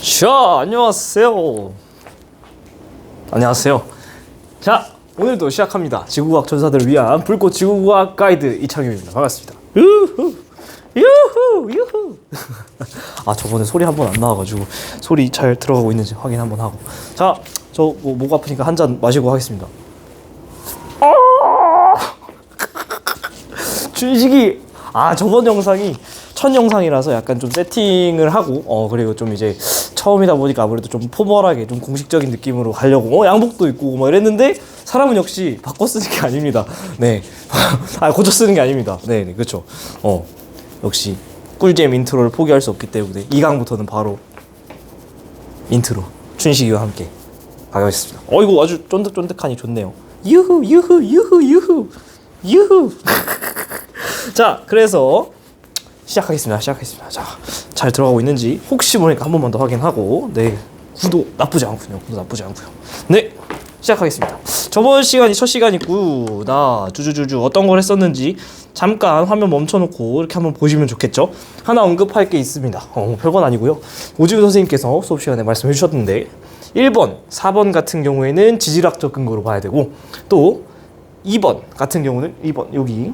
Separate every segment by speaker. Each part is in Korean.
Speaker 1: 자, 안녕하세요. 안녕하세요. 자, 오늘도 시작합니다. 지구과학 전사들을 위한 불꽃 지구과학 가이드 이창규입니다. 반갑습니다. 유후, 유후, 유후. 아, 저번에 소리 한 번 안 나와가지고 소리 잘 들어가고 있는지 확인 한번 하고. 자, 저 목 아프니까 한 잔 마시고 하겠습니다. 춘식이. 아, 저번 영상이 첫 영상이라서 약간 좀 세팅을 하고 그리고 좀 이제 처음이다 보니까 아무래도 좀 포멀하게 좀 공식적인 느낌으로 가려고 양복도 입고 막 이랬는데 사람은 역시 바꿔 쓰는 게 아닙니다. 네. 아, 고쳐 쓰는 게 아닙니다. 네, 네, 그렇죠. 역시 꿀잼 인트로를 포기할 수 없기 때문에 2강부터는 바로 인트로 춘식이와 함께 가겠습니다. 이거 아주 쫀득쫀득하니 좋네요. 유후 유후 유후 유후 유후. 자, 그래서 시작하겠습니다. 자, 잘 들어가고 있는지 혹시 모르니까 한 번만 더 확인하고, 네, 구도 나쁘지 않고요. 네, 시작하겠습니다. 저번 시간이 첫 시간이구나. 주주주주 어떤 걸 했었는지 잠깐 화면 멈춰놓고 이렇게 한번 보시면 좋겠죠. 하나 언급할 게 있습니다. 별건 아니고요. 오지훈 선생님께서 수업 시간에 말씀해 주셨는데 1번, 4번 같은 경우에는 지질학적 근거로 봐야 되고, 또 2번 같은 경우는 2번 여기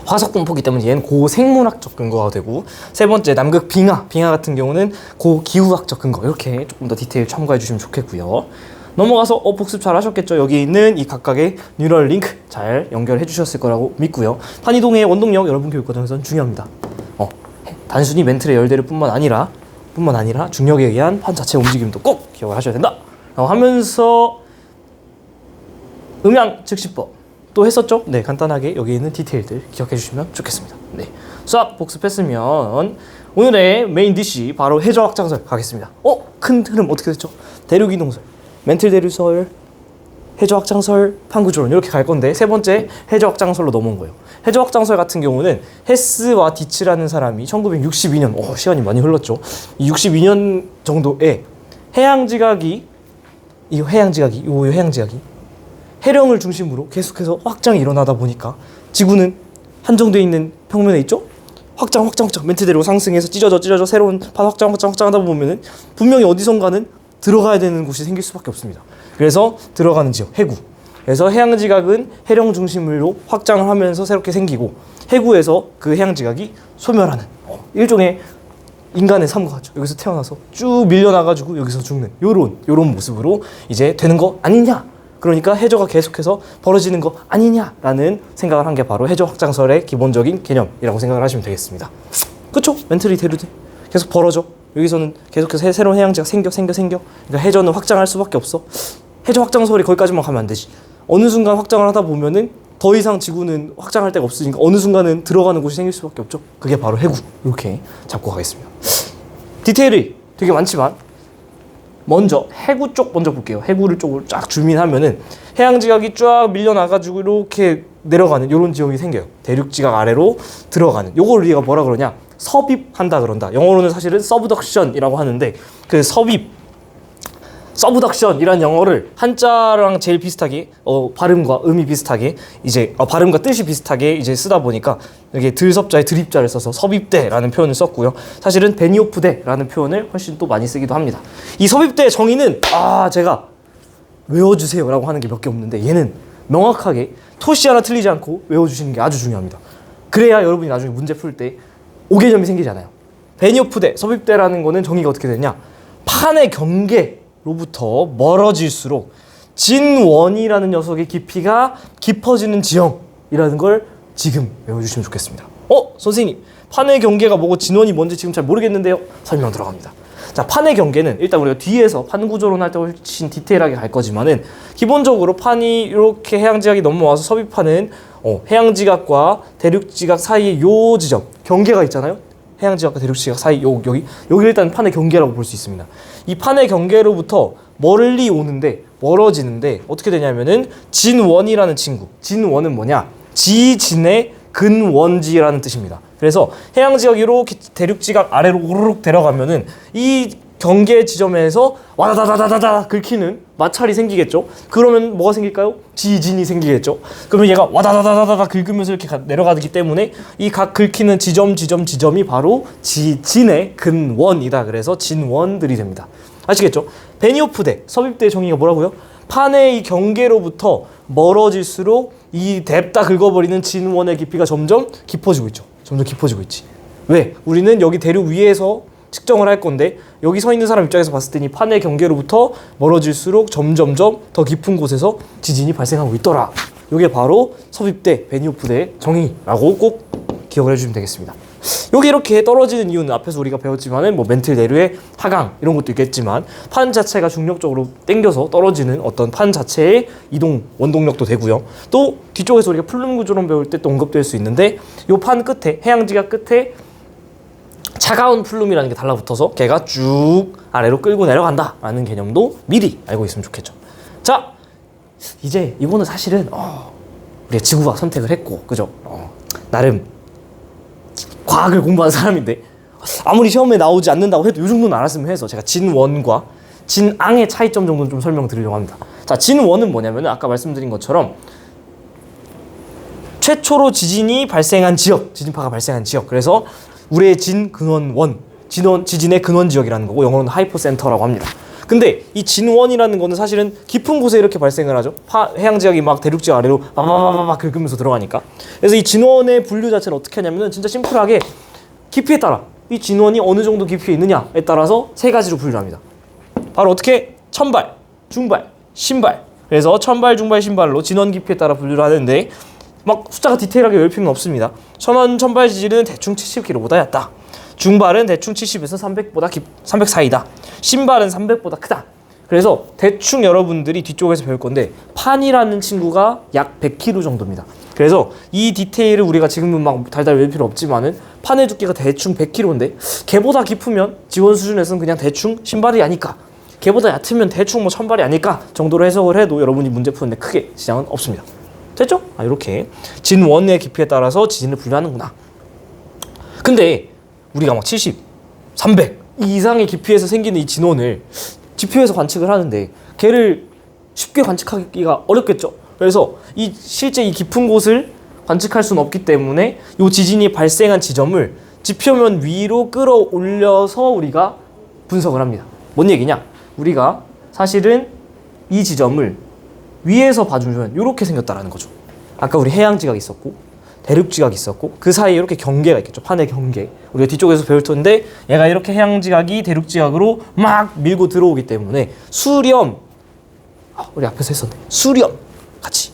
Speaker 1: 화석 분포기 때문에 얘는 고생물학적 근거가 되고, 세 번째 남극 빙하 같은 경우는 고기후학적 근거. 이렇게 조금 더 디테일 첨가해 주시면 좋겠고요. 넘어가서 복습 잘 하셨겠죠. 여기 있는 이 각각의 뉴럴 링크 잘 연결해 주셨을 거라고 믿고요. 판이동의 원동력 여러분 교육 과정에서는 중요합니다. 단순히 멘틀의 열대를 뿐만 아니라 중력에 의한 판 자체 움직임도 꼭 기억을 하셔야 된다 하면서 음양 즉시법 또 했었죠? 네, 간단하게 여기 있는 디테일들 기억해 주시면 좋겠습니다. 네, 수학 복습했으면 오늘의 메인 디시 바로 해저 확장설 가겠습니다. 큰 흐름 어떻게 됐죠? 대륙 이동설, 멘틀 대륙설, 해저 확장설, 판구조론 이렇게 갈 건데, 세 번째 해저 확장설로 넘어온 거예요. 해저 확장설 같은 경우는 헤스와 디츠라는 사람이 1962년 시간이 많이 흘렀죠. 62년 정도에 해양지각이 해령을 중심으로 계속해서 확장이 일어나다 보니까 지구는 한정되어 있는 평면에 있죠? 확장 멘트대로 상승해서 찢어져 새로운 판 확장 하다 보면은 분명히 어디선가는 들어가야 되는 곳이 생길 수밖에 없습니다. 그래서 들어가는 지역, 해구. 그래서 해양지각은 해령 중심으로 확장을 하면서 새롭게 생기고, 해구에서 그 해양지각이 소멸하는 일종의 인간의 삶과 같죠. 여기서 태어나서 쭉 밀려나가지고 여기서 죽는 요런 모습으로 이제 되는 거 아니냐. 그러니까 해저가 계속해서 벌어지는 거 아니냐라는 생각을 한 게 바로 해저 확장설의 기본적인 개념이라고 생각을 하시면 되겠습니다. 그쵸? 멘틀이 대류돼. 계속 벌어져. 여기서는 계속해서 새로운 해양지가 생겨. 그러니까 해저는 확장할 수밖에 없어. 해저 확장설이 거기까지만 가면 안 되지. 어느 순간 확장을 하다 보면은 더 이상 지구는 확장할 데가 없으니까 어느 순간은 들어가는 곳이 생길 수밖에 없죠. 그게 바로 해구. 이렇게 잡고 가겠습니다. 디테일이 되게 많지만 먼저 해구 쪽 먼저 볼게요. 해구를 쪽으로 쫙 줌인하면은 해양지각이 쫙 밀려나가지고 이렇게 내려가는 이런 지역이 생겨요. 대륙지각 아래로 들어가는. 요걸 우리가 뭐라 그러냐? 섭입한다 그런다. 영어로는 사실은 서브덕션이라고 하는데, 그 서브덕션이란 영어를 한자랑 제일 비슷하게 발음과 음이 비슷하게 이제 발음과 뜻이 비슷하게 이제 쓰다 보니까 이게 들섭자에 드립자를 써서 섭입대라는 표현을 썼고요. 사실은 베니오프대라는 표현을 훨씬 또 많이 쓰기도 합니다. 이 섭입대의 정의는 제가 외워주세요라고 하는 게 몇 개 없는데, 얘는 명확하게 토시 하나 틀리지 않고 외워주시는 게 아주 중요합니다. 그래야 여러분이 나중에 문제 풀 때 오개념이 생기잖아요. 베니오프대, 섭입대라는 거는 정의가 어떻게 되냐? 판의 경계 로부터 멀어질수록 진원이라는 녀석의 깊이가 깊어지는 지형이라는 걸 지금 외워주시면 좋겠습니다. 선생님, 판의 경계가 뭐고 진원이 뭔지 지금 잘 모르겠는데요? 설명 들어갑니다. 자, 판의 경계는 일단 우리가 뒤에서 판 구조론 할 때 훨씬 디테일하게 갈 거지만은, 기본적으로 판이 이렇게 해양지각이 넘어와서 섭입하는 해양지각과 대륙지각 사이의 요 지점, 경계가 있잖아요. 해양지각과 대륙지각 사이 여기 일단 판의 경계라고 볼 수 있습니다. 이 판의 경계로부터 멀어지는데 어떻게 되냐면은 진원이라는 친구. 진원은 뭐냐? 지진의 근원지라는 뜻입니다. 그래서 해양지각이 이렇게 대륙지각 아래로 우르륵 데려가면은 이 경계 지점에서 와다다다다다 긁히는 마찰이 생기겠죠. 그러면 뭐가 생길까요? 지진이 생기겠죠. 그러면 얘가 와다다다다다 긁으면서 이렇게 내려가기 때문에 이 각 긁히는 지점이 바로 지진의 근원이다. 그래서 진원들이 됩니다. 아시겠죠? 베니오프대, 섭입대의 정의가 뭐라고요? 판의 이 경계로부터 멀어질수록 이 뎁다 긁어버리는 진원의 깊이가 점점 깊어지고 있죠. 점점 깊어지고 있지. 왜? 우리는 여기 대륙 위에서 측정을 할 건데 여기 서 있는 사람 입장에서 봤을 때니 판의 경계로부터 멀어질수록 점점점 더 깊은 곳에서 지진이 발생하고 있더라. 이게 바로 섭입대, 베니오프대의 정의라고 꼭 기억을 해주시면 되겠습니다. 여기 이렇게 떨어지는 이유는 앞에서 우리가 배웠지만은 뭐 멘틀 내류의 하강 이런 것도 있겠지만 판 자체가 중력적으로 당겨서 떨어지는 어떤 판 자체의 이동 원동력도 되고요. 또 뒤쪽에서 우리가 플룸 구조론 배울 때 또 언급될 수 있는데 요 판 끝에 해양지각 끝에 차가운 플룸이라는 게 달라붙어서 걔가 쭉 아래로 끌고 내려간다 라는 개념도 미리 알고 있으면 좋겠죠. 자, 이제 이거는 사실은 우리가 지구과학 선택을 했고 그죠? 나름 과학을 공부한 사람인데 아무리 시험에 나오지 않는다고 해도 이 정도는 알았으면 해서 제가 진원과 진앙의 차이점 정도는 좀 설명드리려고 합니다. 자, 진원은 뭐냐면 아까 말씀드린 것처럼 최초로 지진이 발생한 지역, 지진파가 발생한 지역. 그래서 우리의 진근원원, 지진의 근원 지역이라는 거고 영어로는 하이포센터라고 합니다. 근데 이 진원이라는 거는 사실은 깊은 곳에 이렇게 발생을 하죠. 해양 지역이 막 대륙 지역 아래로 바바바바바 긁으면서 들어가니까. 그래서 이 진원의 분류 자체를 어떻게 하냐면은 진짜 심플하게 깊이에 따라 이 진원이 어느 정도 깊이에 있느냐에 따라서 세 가지로 분류합니다. 바로 어떻게? 천발, 중발, 신발. 그래서 천발, 중발, 신발로 진원 깊이에 따라 분류를 하는데 막 숫자가 디테일하게 외울 필요는 없습니다. 천발 지진은 대충 70km보다 얕다. 중발은 대충 70에서 300 사이다. 신발은 300보다 크다. 그래서 대충 여러분들이 뒤쪽에서 배울 건데 판이라는 친구가 약 100km 정도입니다. 그래서 이 디테일을 우리가 지금은 막 달달 외울 필요 없지만은 판의 두께가 대충 100km인데 걔보다 깊으면 지원 수준에서는 그냥 대충 신발이 아닐까. 걔보다 얕으면 대충 뭐 천발이 아닐까 정도로 해석을 해도 여러분이 문제 푸는데 크게 지장은 없습니다. 됐죠? 이렇게 진원의 깊이에 따라서 지진을 분류하는구나. 근데 우리가 막 70, 300 이상의 깊이에서 생기는 이 진원을 지표에서 관측을 하는데 걔를 쉽게 관측하기가 어렵겠죠. 그래서 실제 이 깊은 곳을 관측할 수는 없기 때문에 이 지진이 발생한 지점을 지표면 위로 끌어올려서 우리가 분석을 합니다. 뭔 얘기냐? 우리가 사실은 이 지점을 위에서 봐주면 이렇게 생겼다라는 거죠. 아까 우리 해양지각이 있었고 대륙지각이 있었고 그 사이에 이렇게 경계가 있겠죠. 판의 경계. 우리가 뒤쪽에서 배울 텐데 얘가 이렇게 해양지각이 대륙지각으로 막 밀고 들어오기 때문에 수렴 우리 앞에서 했었네. 수렴 같이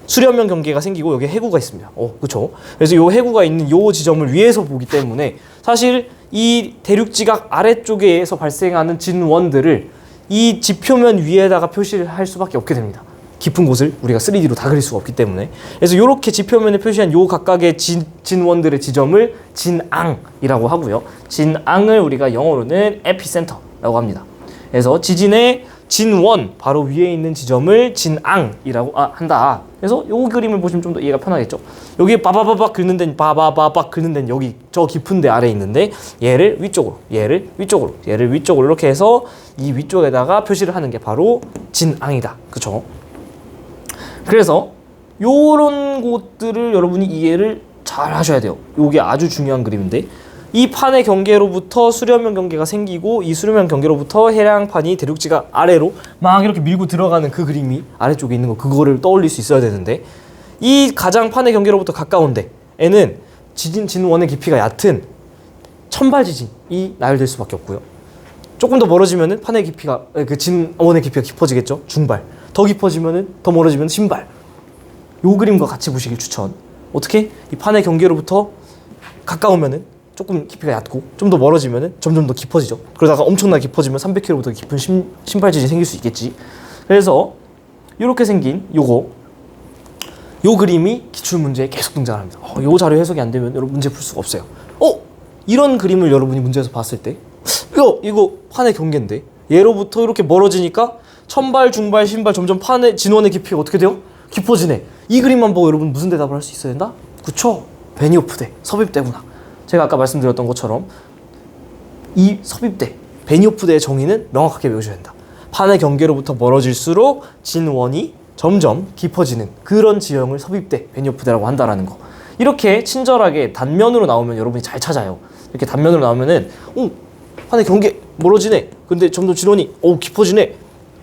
Speaker 1: 수렴형 경계가 생기고 여기 해구가 있습니다. 그렇죠. 그래서 이 해구가 있는 이 지점을 위에서 보기 때문에 사실 이 대륙지각 아래쪽에서 발생하는 진원들을 이 지표면 위에다가 표시를 할 수밖에 없게 됩니다. 깊은 곳을 우리가 3D로 다 그릴 수가 없기 때문에. 그래서 이렇게 지표면에 표시한 요 각각의 진원들의 지점을 진앙이라고 하고요. 진앙을 우리가 영어로는 에피센터라고 합니다. 그래서 지진의 진원 바로 위에 있는 지점을 진앙이라고 한다. 그래서 요 그림을 보시면 좀 더 이해가 편하겠죠. 여기 바바바박 긁는 데는 바바바박 긁는 데는 여기 저 깊은 데 아래에 있는데 얘를 위쪽으로 얘를 위쪽으로 이렇게 해서 이 위쪽에다가 표시를 하는 게 바로 진앙이다. 그쵸? 그래서 요런 곳들을 여러분이 이해를 잘 하셔야 돼요. 요게 아주 중요한 그림인데 이 판의 경계로부터 수렴형 경계가 생기고 이 수렴형 경계로부터 해양판이 대륙지각 아래로 막 이렇게 밀고 들어가는 그 그림이 아래쪽에 있는 거 그거를 떠올릴 수 있어야 되는데 이 가장 판의 경계로부터 가까운 데에는 진원의 깊이가 얕은 천발 지진이 나열될 수밖에 없고요. 조금 더 멀어지면은 판의 깊이가 그 진원의 깊이가 깊어지겠죠. 중발. 더 깊어지면은 더 멀어지면 신발. 요 그림과 같이 보시길 추천. 어떻게? 이 판의 경계로부터 가까우면은 조금 깊이가 얕고 좀 더 멀어지면은 점점 더 깊어지죠. 그러다가 엄청나게 깊어지면 300km부터 깊은 신발 지진이 생길 수 있겠지. 그래서 이렇게 생긴 요 그림이 기출문제에 계속 등장합니다. 요 자료 해석이 안 되면 여러분 문제 풀 수가 없어요. 이런 그림을 여러분이 문제에서 봤을 때 이거 판의 경계인데 얘로부터 이렇게 멀어지니까 천발, 중발, 신발 점점 판의 진원의 깊이가 어떻게 돼요? 깊어지네. 이 그림만 보고 여러분 무슨 대답을 할 수 있어야 된다? 그쵸? 베니오프대, 섭입대구나. 제가 아까 말씀드렸던 것처럼 이 섭입대, 베니호프드의 정의는 명확하게 외우셔야 된다. 판의 경계로부터 멀어질수록 진원이 점점 깊어지는 그런 지형을 섭입대 베니호프드라고 한다라는 거. 이렇게 친절하게 단면으로 나오면 여러분이 잘 찾아요. 이렇게 단면으로 나오면은 판의 경계 멀어지네. 근데 점점 진원이 깊어지네.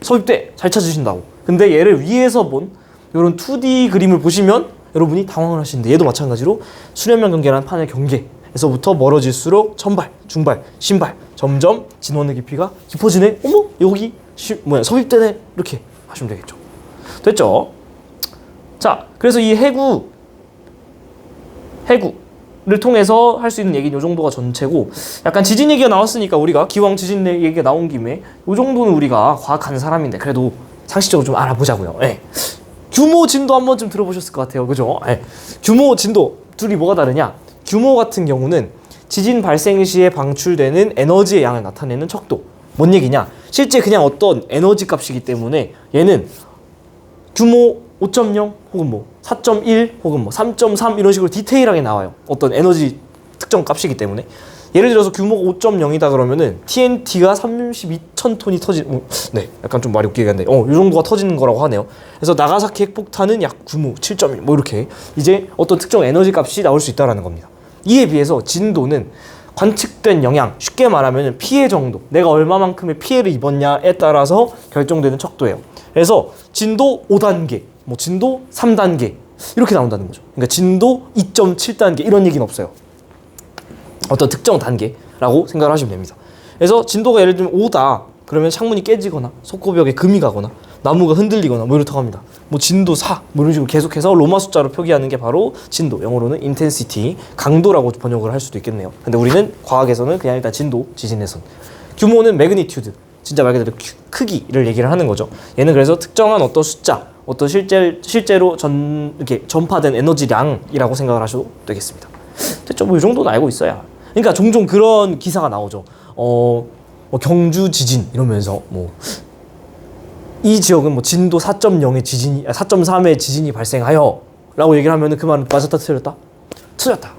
Speaker 1: 섭입대 잘 찾으신다고. 근데 얘를 위에서 본 이런 2D 그림을 보시면 여러분이 당황을 하시는데 얘도 마찬가지로 수렴면 경계라는 판의 경계에서부터 멀어질수록 천발, 중발, 신발 점점 진원의 깊이가 깊어지네. 어머 여기 섭입대네. 이렇게 하시면 되겠죠. 됐죠? 자, 그래서 이 해구를 통해서 할 수 있는 얘기는 이 정도가 전체고, 약간 지진 얘기가 나왔으니까 우리가 기왕 지진 얘기가 나온 김에 이 정도는 우리가 과학하는 사람인데 그래도 상식적으로 좀 알아보자고요. 예. 규모 진도 한 번쯤 들어보셨을 것 같아요. 그죠? 예. 규모 진도 둘이 뭐가 다르냐? 규모 같은 경우는 지진 발생 시에 방출되는 에너지의 양을 나타내는 척도. 뭔 얘기냐? 실제 그냥 어떤 에너지 값이기 때문에 얘는 규모 5.0 혹은 뭐 4.1 혹은 뭐 3.3 이런 식으로 디테일하게 나와요. 어떤 에너지 특정 값이기 때문에. 예를 들어서 규모가 5.0이다 그러면은 TNT가 32,000톤이 네, 약간 좀 말이 웃기게 한데 이 정도가 터지는 거라고 하네요. 그래서 나가사키 핵폭탄은 약 규모 7.1 뭐 이렇게 이제 어떤 특정 에너지 값이 나올 수 있다라는 겁니다. 이에 비해서 진도는 관측된 영향, 쉽게 말하면 피해 정도, 내가 얼마만큼의 피해를 입었냐에 따라서 결정되는 척도예요. 그래서 진도 5단계, 뭐 진도 3단계 이렇게 나온다는 거죠. 그러니까 진도 2.7단계 이런 얘기는 없어요. 어떤 특정 단계라고 생각을 하시면 됩니다. 그래서 진도가 예를 들면 5다 그러면 창문이 깨지거나 석고벽에 금이 가거나 나무가 흔들리거나 뭐 이렇다고 합니다. 뭐 진도 4 뭐 이런 식으로 계속해서 로마 숫자로 표기하는 게 바로 진도, 영어로는 intensity, 강도라고 번역을 할 수도 있겠네요. 근데 우리는 과학에서는 그냥 일단 진도, 지진의 선. 규모는 magnitude, 진짜 말 그대로 크기를 얘기를 하는 거죠. 얘는 그래서 특정한 어떤 숫자, 어떤 실제로 이렇게 전파된 에너지량이라고 생각을 하셔도 되겠습니다. 됐죠? 뭐 이 정도는 알고 있어야. 그러니까 종종 그런 기사가 나오죠. 뭐 경주 지진 이러면서 뭐 이 지역은 뭐 진도 4.0의 지진이 4.3의 지진이 발생하여 라고 얘기를 하면은 그 말은 맞았다 틀렸다? 틀렸다.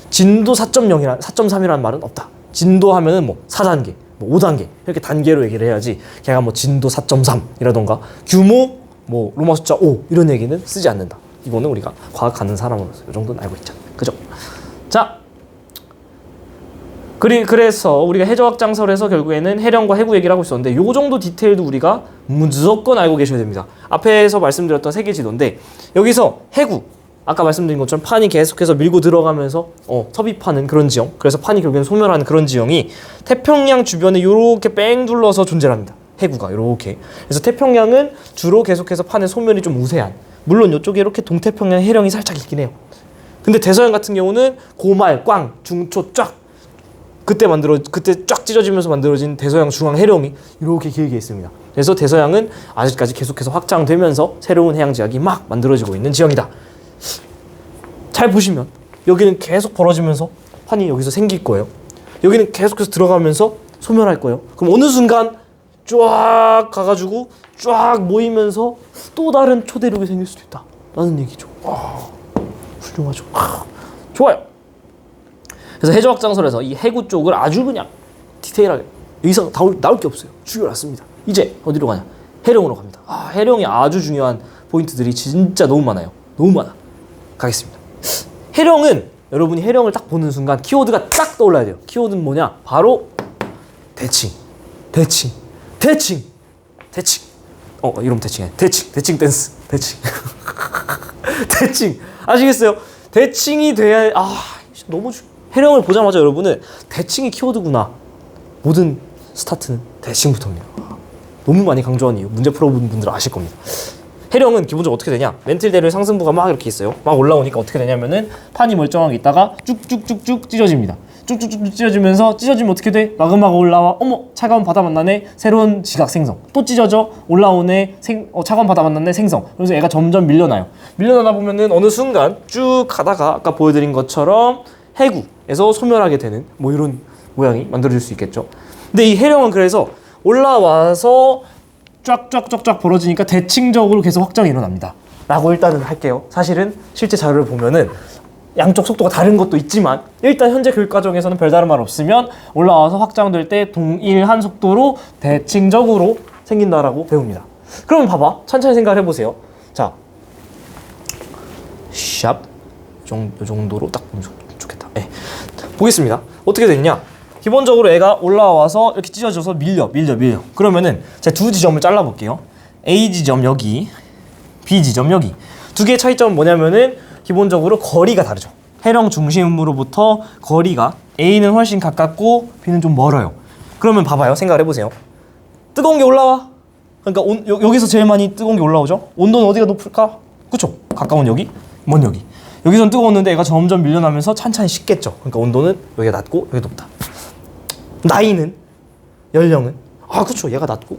Speaker 1: 진도 4.0이란 4.3이라는 말은 없다. 진도 하면은 뭐 4단계, 뭐 5단계 이렇게 단계로 얘기를 해야지 걔가 뭐 진도 4.3이라던가 규모 뭐 로마 숫자 5 이런 얘기는 쓰지 않는다. 이거는 우리가 과학하는 사람으로서 이 정도는 알고 있잖아. 그죠? 자, 그래서 우리가 해저학장설에서 결국에는 해령과 해구 얘기를 하고 있었는데 요 정도 디테일도 우리가 무조건 알고 계셔야 됩니다. 앞에서 말씀드렸던 세계 지도인데 여기서 해구, 아까 말씀드린 것처럼 판이 계속해서 밀고 들어가면서 섭입하는 그런 지형, 그래서 판이 결국에는 소멸하는 그런 지형이 태평양 주변에 요렇게 뺑 둘러서 존재합니다. 해구가 요렇게. 그래서 태평양은 주로 계속해서 판의 소멸이 좀 우세한, 물론 이쪽에 이렇게 동태평양 해령이 살짝 있긴 해요. 근데 대서양 같은 경우는 고말, 꽝, 중초, 쫙 그때 쫙 찢어지면서 만들어진 대서양 중앙 해령이 이렇게 길게 있습니다. 그래서 대서양은 아직까지 계속해서 확장되면서 새로운 해양 지역이 막 만들어지고 있는 지형이다. 잘 보시면 여기는 계속 벌어지면서 판이 여기서 생길 거예요. 여기는 계속해서 들어가면서 소멸할 거예요. 그럼 어느 순간 쫙 가가지고 쫙 모이면서 또 다른 초대륙이 생길 수도 있다 라는 얘기죠. 훌륭하죠. 좋아요. 그래서 해저학장설에서 이 해구 쪽을 아주 그냥 디테일하게 여기서 나올 게 없어요. 죽여놨습니다. 이제 어디로 가냐? 해령으로 갑니다. 해령이 아주 중요한 포인트들이 진짜 너무 많아요. 너무 많아. 가겠습니다. 해령은 여러분이 해령을 딱 보는 순간 키워드가 딱 떠올라야 돼요. 키워드는 뭐냐? 바로 대칭. 이러면 대칭해. 대칭 댄스. 대칭. 아시겠어요? 대칭이 돼야 너무 해령을 보자마자 여러분은 대칭이 키워드구나. 모든 스타트는 대칭부터입니다. 너무 많이 강조한 이유, 문제 풀어본 분들은 아실 겁니다. 해령은 기본적으로 어떻게 되냐? 멘틀대로의 상승부가 막 이렇게 있어요. 막 올라오니까 어떻게 되냐면은 판이 멀쩡하게 있다가 쭉쭉쭉쭉 찢어집니다. 쭉쭉쭉 찢어지면서 찢어지면 어떻게 돼? 마그마가 올라와. 어머, 차가운 바다 만나네. 새로운 지각 생성. 또 찢어져. 올라오네. 차가운 바다 만나네. 생성. 그래서 얘가 점점 밀려나요. 밀려나다 보면은 어느 순간 쭉 가다가 아까 보여드린 것처럼 해구에서 소멸하게 되는 뭐 이런 모양이 만들어질 수 있겠죠. 근데 이 해령은 그래서 올라와서 쫙쫙쫙쫙 벌어지니까 대칭적으로 계속 확장이 일어납니다. 라고 일단은 할게요. 사실은 실제 자료를 보면은 양쪽 속도가 다른 것도 있지만 일단 현재 교육과정에서는 별다른 말 없으면 올라와서 확장될 때 동일한 속도로 대칭적으로 생긴다라고 배웁니다. 그러면 봐봐. 천천히 생각을 해보세요. 자, 샵 요 정도로 딱 보면 좋겠다. 네. 보겠습니다. 어떻게 되느냐? 기본적으로 애가 올라와서 이렇게 찢어져서 밀려. 그러면은 제가 두 지점을 잘라볼게요. A 지점 여기, B 지점 여기. 두 개의 차이점은 뭐냐면은 기본적으로 거리가 다르죠. 해령 중심으로부터 거리가 A는 훨씬 가깝고 B는 좀 멀어요. 그러면 봐봐요. 생각을 해보세요. 뜨거운 게 올라와. 그러니까 여기서 제일 많이 뜨거운 게 올라오죠. 온도는 어디가 높을까? 그쵸? 가까운 여기, 먼 여기. 여기선 뜨거웠는데 얘가 점점 밀려나면서 찬찬히 식겠죠. 그러니까 온도는 여기가 낮고 여기 높다. 나이는, 연령은 그쵸, 얘가 낮고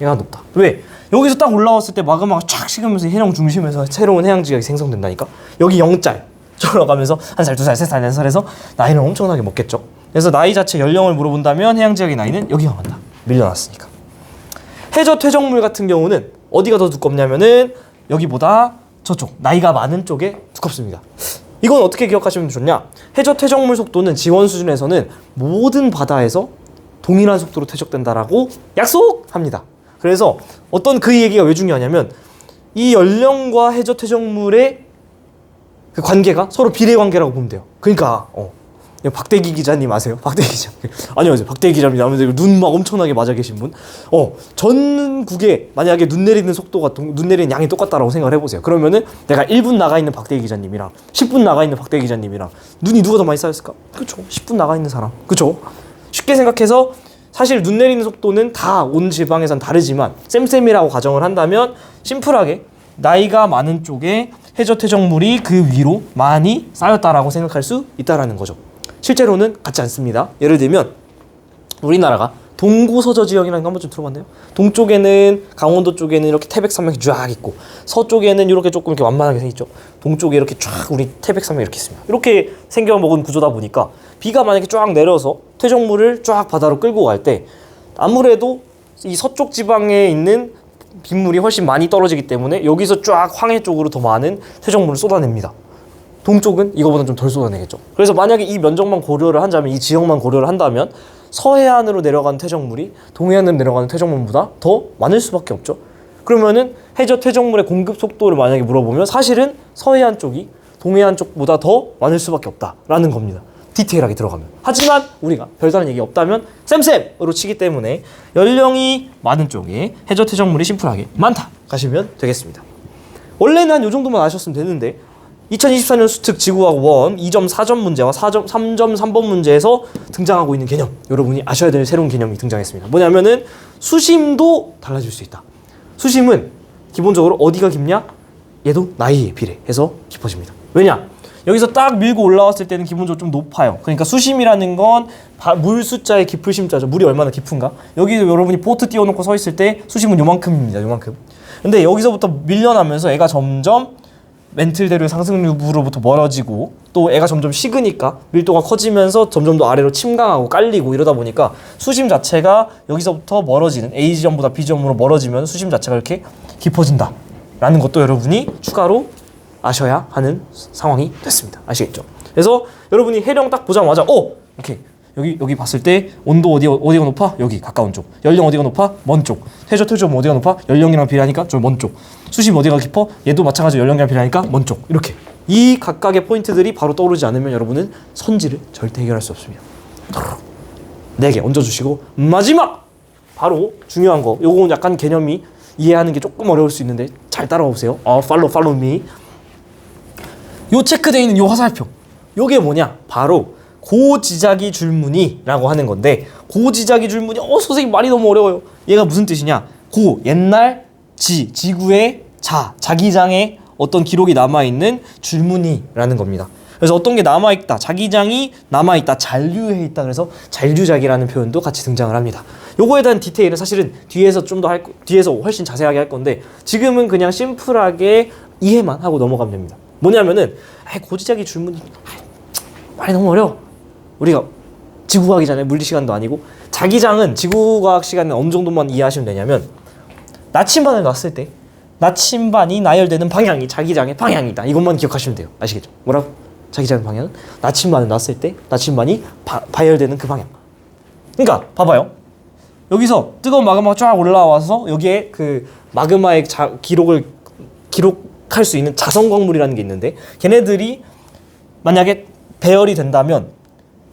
Speaker 1: 얘가 높다. 왜? 여기서 딱 올라왔을 때 마그마가 쫙 식으면서 해령 중심에서 새로운 해양지각이 생성된다니까. 여기 0짤 들어가면서 1살, 2살, 3살, 4살 해서 나이는 엄청나게 먹겠죠. 그래서 나이 자체 연령을 물어본다면 해양지각의 나이는 여기가 간다. 밀려났으니까. 해저 퇴적물 같은 경우는 어디가 더 두껍냐면은 여기보다 저쪽 나이가 많은 쪽에 두껍습니다. 이건 어떻게 기억하시면 좋냐? 해저 퇴적물 속도는 지원 수준에서는 모든 바다에서 동일한 속도로 퇴적된다라고 약속합니다. 그래서 어떤 그 얘기가 왜 중요하냐면 이 연령과 해저 퇴적물의 그 관계가 서로 비례 관계라고 보면 돼요. 그러니까 박대기 기자님 아세요? 박대기 기자. 안녕하세요. 박대기 기자입니다. 눈 막 엄청나게 맞아 계신 분. 전국에 만약에 눈 내리는 속도가 눈 내리는 양이 똑같다라고 생각을 해보세요. 그러면은 내가 1분 나가 있는 박대기 기자님이랑 10분 나가 있는 박대기 기자님이랑 눈이 누가 더 많이 쌓였을까? 그쵸? 10분 나가 있는 사람. 그쵸? 쉽게 생각해서 사실 눈 내리는 속도는 다 온 지방에선 다르지만 쌤쌤이라고 가정을 한다면 심플하게 나이가 많은 쪽에 해저 퇴적물이 그 위로 많이 쌓였다라고 생각할 수 있다라는 거죠. 실제로는 같지 않습니다. 예를 들면 우리나라가 동구서저 지역이라는 거 한번 좀 들어봤나요? 동쪽에는 강원도 쪽에는 이렇게 태백산맥이 쫙 있고 서쪽에는 이렇게 조금 이렇게 완만하게 생겼죠. 동쪽에 이렇게 쫙 우리 태백산맥이 이렇게 있습니다. 이렇게 생겨먹은 구조다 보니까 비가 만약에 쫙 내려서 퇴적물을 쫙 바다로 끌고 갈 때 아무래도 이 서쪽 지방에 있는 빗물이 훨씬 많이 떨어지기 때문에 여기서 쫙 황해 쪽으로 더 많은 퇴적물을 쏟아냅니다. 동쪽은 이거보다 좀 덜 쏟아내겠죠. 그래서 만약에 이 면적만 고려를 한다면, 이 지역만 고려를 한다면 서해안으로 내려가는 퇴적물이 동해안으로 내려가는 퇴적물보다 더 많을 수밖에 없죠. 그러면은 해저 퇴적물의 공급 속도를 만약에 물어보면 사실은 서해안 쪽이 동해안 쪽보다 더 많을 수밖에 없다라는 겁니다. 디테일하게 들어가면. 하지만 우리가 별다른 얘기 없다면 쌤쌤으로 치기 때문에 연령이 많은 쪽에 해저 퇴적물이 심플하게 많다 가시면 되겠습니다. 원래는 한 요 정도만 아셨으면 되는데 2024년 수특 지구과학 1 2.4점 문제와 3.3번 문제에서 등장하고 있는 개념, 여러분이 아셔야 될 새로운 개념이 등장했습니다. 뭐냐면은 수심도 달라질 수 있다. 수심은 기본적으로 어디가 깊냐? 얘도 나이에 비례해서 깊어집니다. 왜냐? 여기서 딱 밀고 올라왔을 때는 기본적으로 좀 높아요. 그러니까 수심이라는 건 물 숫자의 깊을 심자죠. 물이 얼마나 깊은가? 여기서 여러분이 보트 띄워놓고 서 있을 때 수심은 요만큼입니다. 요만큼. 근데 여기서부터 밀려나면서 애가 점점 멘틀대로의 상승류부로부터 멀어지고 또 애가 점점 식으니까 밀도가 커지면서 점점 더 아래로 침강하고 깔리고 이러다 보니까 수심 자체가 여기서부터 멀어지는 A 지점보다 B 지점으로 멀어지면 수심 자체가 이렇게 깊어진다 라는 것도 여러분이 추가로 아셔야 하는 상황이 됐습니다. 아시겠죠? 그래서 여러분이 해령 딱 보자마자 이렇게 여기 봤을 때 온도 어디가 높아? 여기 가까운 쪽. 연령 어디가 높아? 먼 쪽. 해저 퇴적 어디가 높아? 연령이랑 비례하니까 좀 먼 쪽. 수심 어디가 깊어? 얘도 마찬가지로 연령이랑 비례하니까 먼 쪽. 이렇게. 이 각각의 포인트들이 바로 떠오르지 않으면 여러분은 선지를 절대 해결할 수 없습니다. 4개 얹어주시고 마지막! 바로 중요한 거. 요건 약간 개념이 이해하는 게 조금 어려울 수 있는데 잘 따라오세요. follow me. 요 체크되어 있는 요 화살표. 요게 뭐냐? 바로 고지자기 줄무늬라고 하는 건데 고지자기 줄무늬 선생님 말이 너무 어려워요. 얘가 무슨 뜻이냐? 옛날 지구의 자기장에 어떤 기록이 남아있는 줄무늬라는 겁니다. 그래서 어떤 게 남아있다, 자기장이 남아있다, 잔류해 있다. 그래서 잔류작이라는 표현도 같이 등장을 합니다. 요거에 대한 디테일은 사실은 뒤에서 뒤에서 훨씬 자세하게 할 건데 지금은 그냥 심플하게 이해만 하고 넘어가면 됩니다. 뭐냐면은 고지자기 줄무늬 말이 너무 어려워. 우리가 지구과학이잖아요. 물리 시간도 아니고. 자기장은 지구과학 시간에 어느 정도만 이해하시면 되냐면 나침반을 놨을 때 나침반이 나열되는 방향이 자기장의 방향이다. 이것만 기억하시면 돼요. 아시겠죠? 뭐라고? 자기장 방향은 나침반을 놨을 때 나침반이 발열되는 그 방향. 그러니까 봐봐요. 여기서 뜨거운 마그마가 쫙 올라와서 여기에 그 마그마의 기록할 수 있는 자성 광물이라는 게 있는데, 걔네들이 만약에 배열이 된다면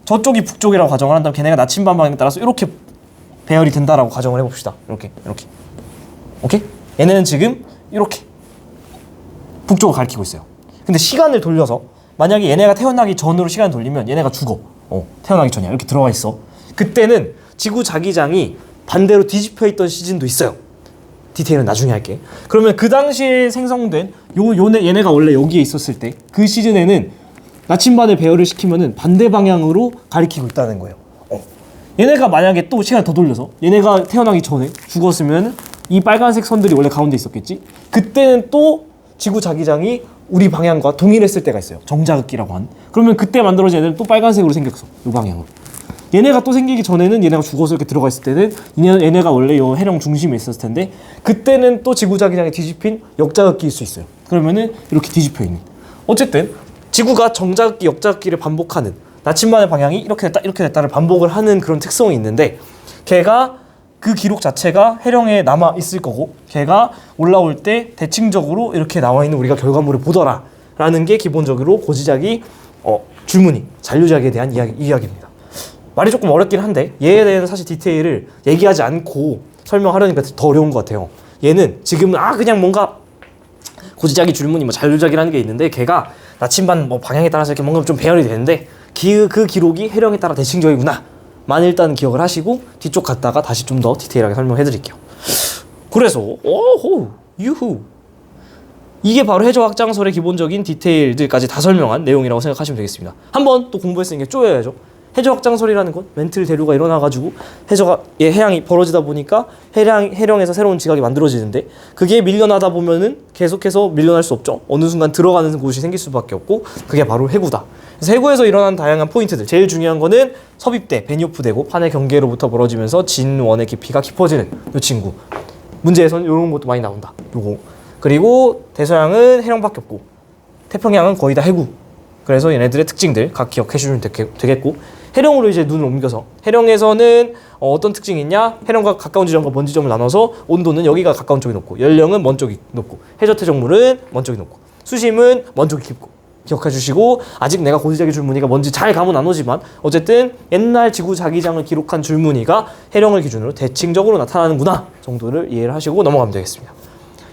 Speaker 1: 저쪽이 북쪽이라고 가정을 한다면 걔네가 나침반 방향에 따라서 이렇게 배열이 된다라고 가정을 해봅시다. 이렇게 오케이? 얘네는 지금 이렇게 북쪽을 가리키고 있어요. 근데 시간을 돌려서 만약에 얘네가 태어나기 전으로 시간을 돌리면 얘네가 죽어. 태어나기 전이야. 이렇게 들어가 있어. 그때는 지구 자기장이 반대로 뒤집혀 있던 시즌도 있어요. 디테일은 나중에 할게. 그러면 그 당시에 생성된 얘네가 원래 여기에 있었을 때 그 시즌에는 나침반을 배열을 시키면은 반대 방향으로 가리키고 있다는 거예요. 얘네가 만약에 또 시간을 더 돌려서 얘네가 태어나기 전에 죽었으면 이 빨간색 선들이 원래 가운데 있었겠지? 그때는 또 지구 자기장이 우리 방향과 동일했을 때가 있어요. 정자극기라고 한. 그러면 그때 만들어진 애들은 또 빨간색으로 생겼어. 이 방향으로. 얘네가 또 생기기 전에는 얘네가 죽어서 이렇게 들어가 있을 때는 얘네가 원래 이 해령 중심에 있었을 텐데, 그때는 또 지구 자기장에 뒤집힌 역자극기일 수 있어요. 그러면은 이렇게 뒤집혀 있는. 어쨌든 지구가 정자극기, 역자극기를 반복하는, 나침반의 방향이 이렇게 됐다를 반복을 하는 그런 특성이 있는데, 걔가 그 기록 자체가 해령에 남아 있을 거고, 걔가 올라올 때 대칭적으로 이렇게 나와 있는 우리가 결과물을 보더라라는 게 기본적으로 고지작이 줄무늬, 잔류작에 대한 이야기입니다. 말이 조금 어렵긴 한데 얘에 대해서 사실 디테일을 얘기하지 않고 설명하려니까 더 어려운 것 같아요. 얘는 지금은 그냥 뭔가 고지작이 줄무늬, 잔류작이라는 게 있는데, 걔가 나침반 방향에 따라서 이렇게 뭔가 좀 배열이 되는데 그 기록이 해령에 따라 대칭적이구나 만 일단 기억을 하시고 뒤쪽 갔다가 다시 좀 더 디테일하게 설명해 드릴게요. 그래서 유후, 이게 바로 해저 확장설의 기본적인 디테일들까지 다 설명한 내용이라고 생각하시면 되겠습니다. 한번 또 공부했으니까 쪼여야죠. 해저 확장설이라는 건 멘틀 대류가 일어나가지고 해양이 벌어지다 보니까 해령에서 새로운 지각이 만들어지는데, 그게 밀려나다 보면은 계속해서 밀려날 수 없죠. 어느 순간 들어가는 곳이 생길 수밖에 없고, 그게 바로 해구다. 그래서 해구에서 일어난 다양한 포인트들, 제일 중요한 거는 섭입대, 베니오프대고 판의 경계로부터 벌어지면서 진원의 깊이가 깊어지는 이 친구. 문제에서는 이런 것도 많이 나온다. 요거. 그리고 대서양은 해령밖에 없고 태평양은 거의 다 해구. 그래서 얘네들의 특징들 각 기억해 주시면 되겠고, 해령으로 이제 눈을 옮겨서, 해령에서는 어떤 특징이 있냐? 해령과 가까운 지점과 먼 지점을 나눠서 온도는 여기가 가까운 쪽이 높고, 연령은 먼 쪽이 높고, 해저 퇴적물은 먼 쪽이 높고, 수심은 먼 쪽이 깊고 기억해 주시고, 아직 내가 고지작의 줄무늬가 뭔지 잘 감은 안 오지만 어쨌든 옛날 지구 자기장을 기록한 줄무늬가 해령을 기준으로 대칭적으로 나타나는구나 정도를 이해를 하시고 넘어가면 되겠습니다.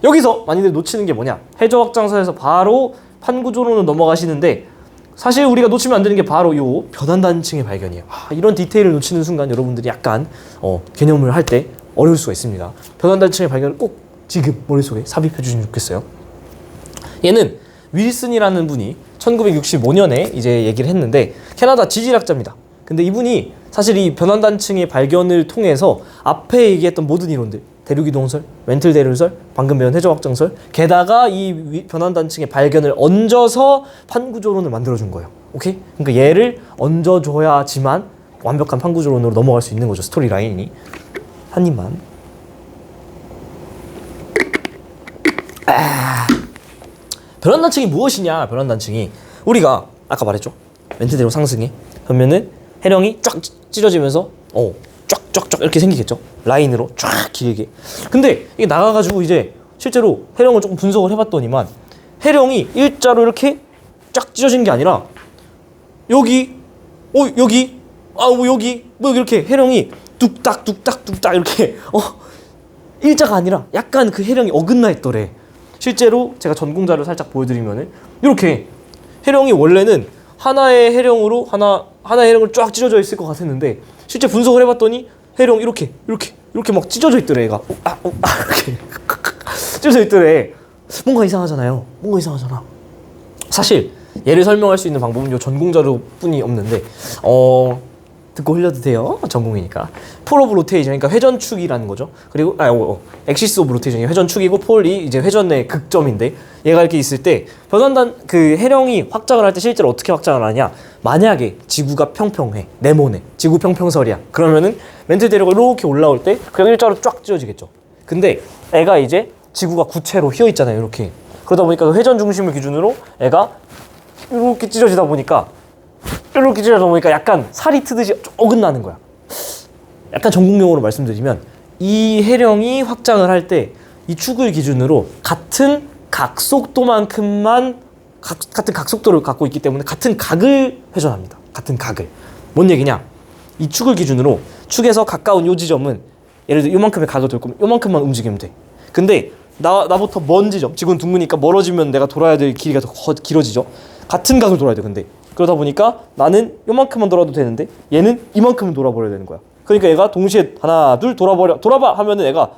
Speaker 1: 여기서 많이들 놓치는 게 뭐냐? 해저 확장설에서 바로 판구조로는 넘어가시는데, 사실 우리가 놓치면 안 되는 게 바로 요 변환단층의 발견이에요. 이런 디테일을 놓치는 순간 여러분들이 약간 개념을 할 때 어려울 수가 있습니다. 변환단층의 발견을 꼭 지금 머릿속에 삽입해 주시면 좋겠어요. 얘는 윌슨이라는 분이 1965년에 이제 얘기를 했는데, 캐나다 지질학자입니다. 근데 이분이 사실 이 변환단층의 발견을 통해서 앞에 얘기했던 모든 이론들, 대륙이동설, 멘틀 대류설, 방금 배운 해저 확장설, 게다가 이 변환단층의 발견을 얹어서 판구조론을 만들어준 거예요. 오케이? 그러니까 얘를 얹어줘야지만 완벽한 판구조론으로 넘어갈 수 있는 거죠. 스토리 라인이. 한 입만. 변환단층이 무엇이냐? 변환단층이 우리가 아까 말했죠. 멘틀 대류 상승해. 그러면은 해령이 쫙 찢어지면서 쫙쫙쫙 이렇게 생기겠죠. 라인으로 쫙 길게. 근데 이게 나가가지고 이제 실제로 해령을 조금 분석을 해봤더니만, 해령이 일자로 이렇게 쫙 찢어진 게 아니라 여기 여기 여기 이렇게 해령이 뚝딱 이렇게 일자가 아니라 약간 그 해령이 어긋나 있더래. 실제로 제가 전공자를 살짝 보여드리면은 이렇게 해령이 원래는 하나의 해령으로 하나의 해령을 쫙 찢어져 있을 것 같았는데, 실제 분석을 해봤더니 해령 이렇게 막 찢어져 있더래. 얘가 이렇게 찢어져 있더래. 뭔가 이상하잖아요. 뭔가 이상하잖아. 사실 얘를 설명할 수 있는 방법은 요 전공자로 뿐이 없는데, 듣고 흘려도 돼요. 전공이니까. 폴 오브 로테이션, 그러니까 회전축이라는 거죠. 그리고 엑시스 오브 로테이션이 회전축이고, 폴이 이제 회전의 극점인데, 얘가 이렇게 있을 때 그 해령이 확장을 할 때 실제로 어떻게 확장을 하냐? 만약에 지구가 평평해, 네모네, 지구 평평설이야. 그러면은 멘틀 대류가 이렇게 올라올 때 그냥 일자로 쫙 찢어지겠죠. 근데 애가 이제 지구가 구체로 휘어 있잖아요. 이렇게. 그러다 보니까 그 회전 중심을 기준으로 애가 이렇게 찢어지다 보니까 약간 살이 트듯이 어긋나는 거야. 약간 전공용어로 말씀드리면 이 해령이 확장을 할 때 이 축을 기준으로 같은 각속도만큼만 같은 각속도를 갖고 있기 때문에 같은 각을 회전합니다. 같은 각을. 뭔 얘기냐? 이 축을 기준으로 축에서 가까운 요 지점은 예를 들어 요만큼의 각을 돌 거면 요만큼만 움직이면 돼. 근데 나부터 먼 지점, 지구는 둥그니까 멀어지면 내가 돌아야 될 길이가 더 길어지죠. 같은 각을 돌아야 돼. 근데 그러다 보니까 나는 요만큼만 돌아도 되는데 얘는 이만큼은 돌아버려야 되는 거야. 그러니까 얘가 동시에 하나 둘 돌아봐 하면은 얘가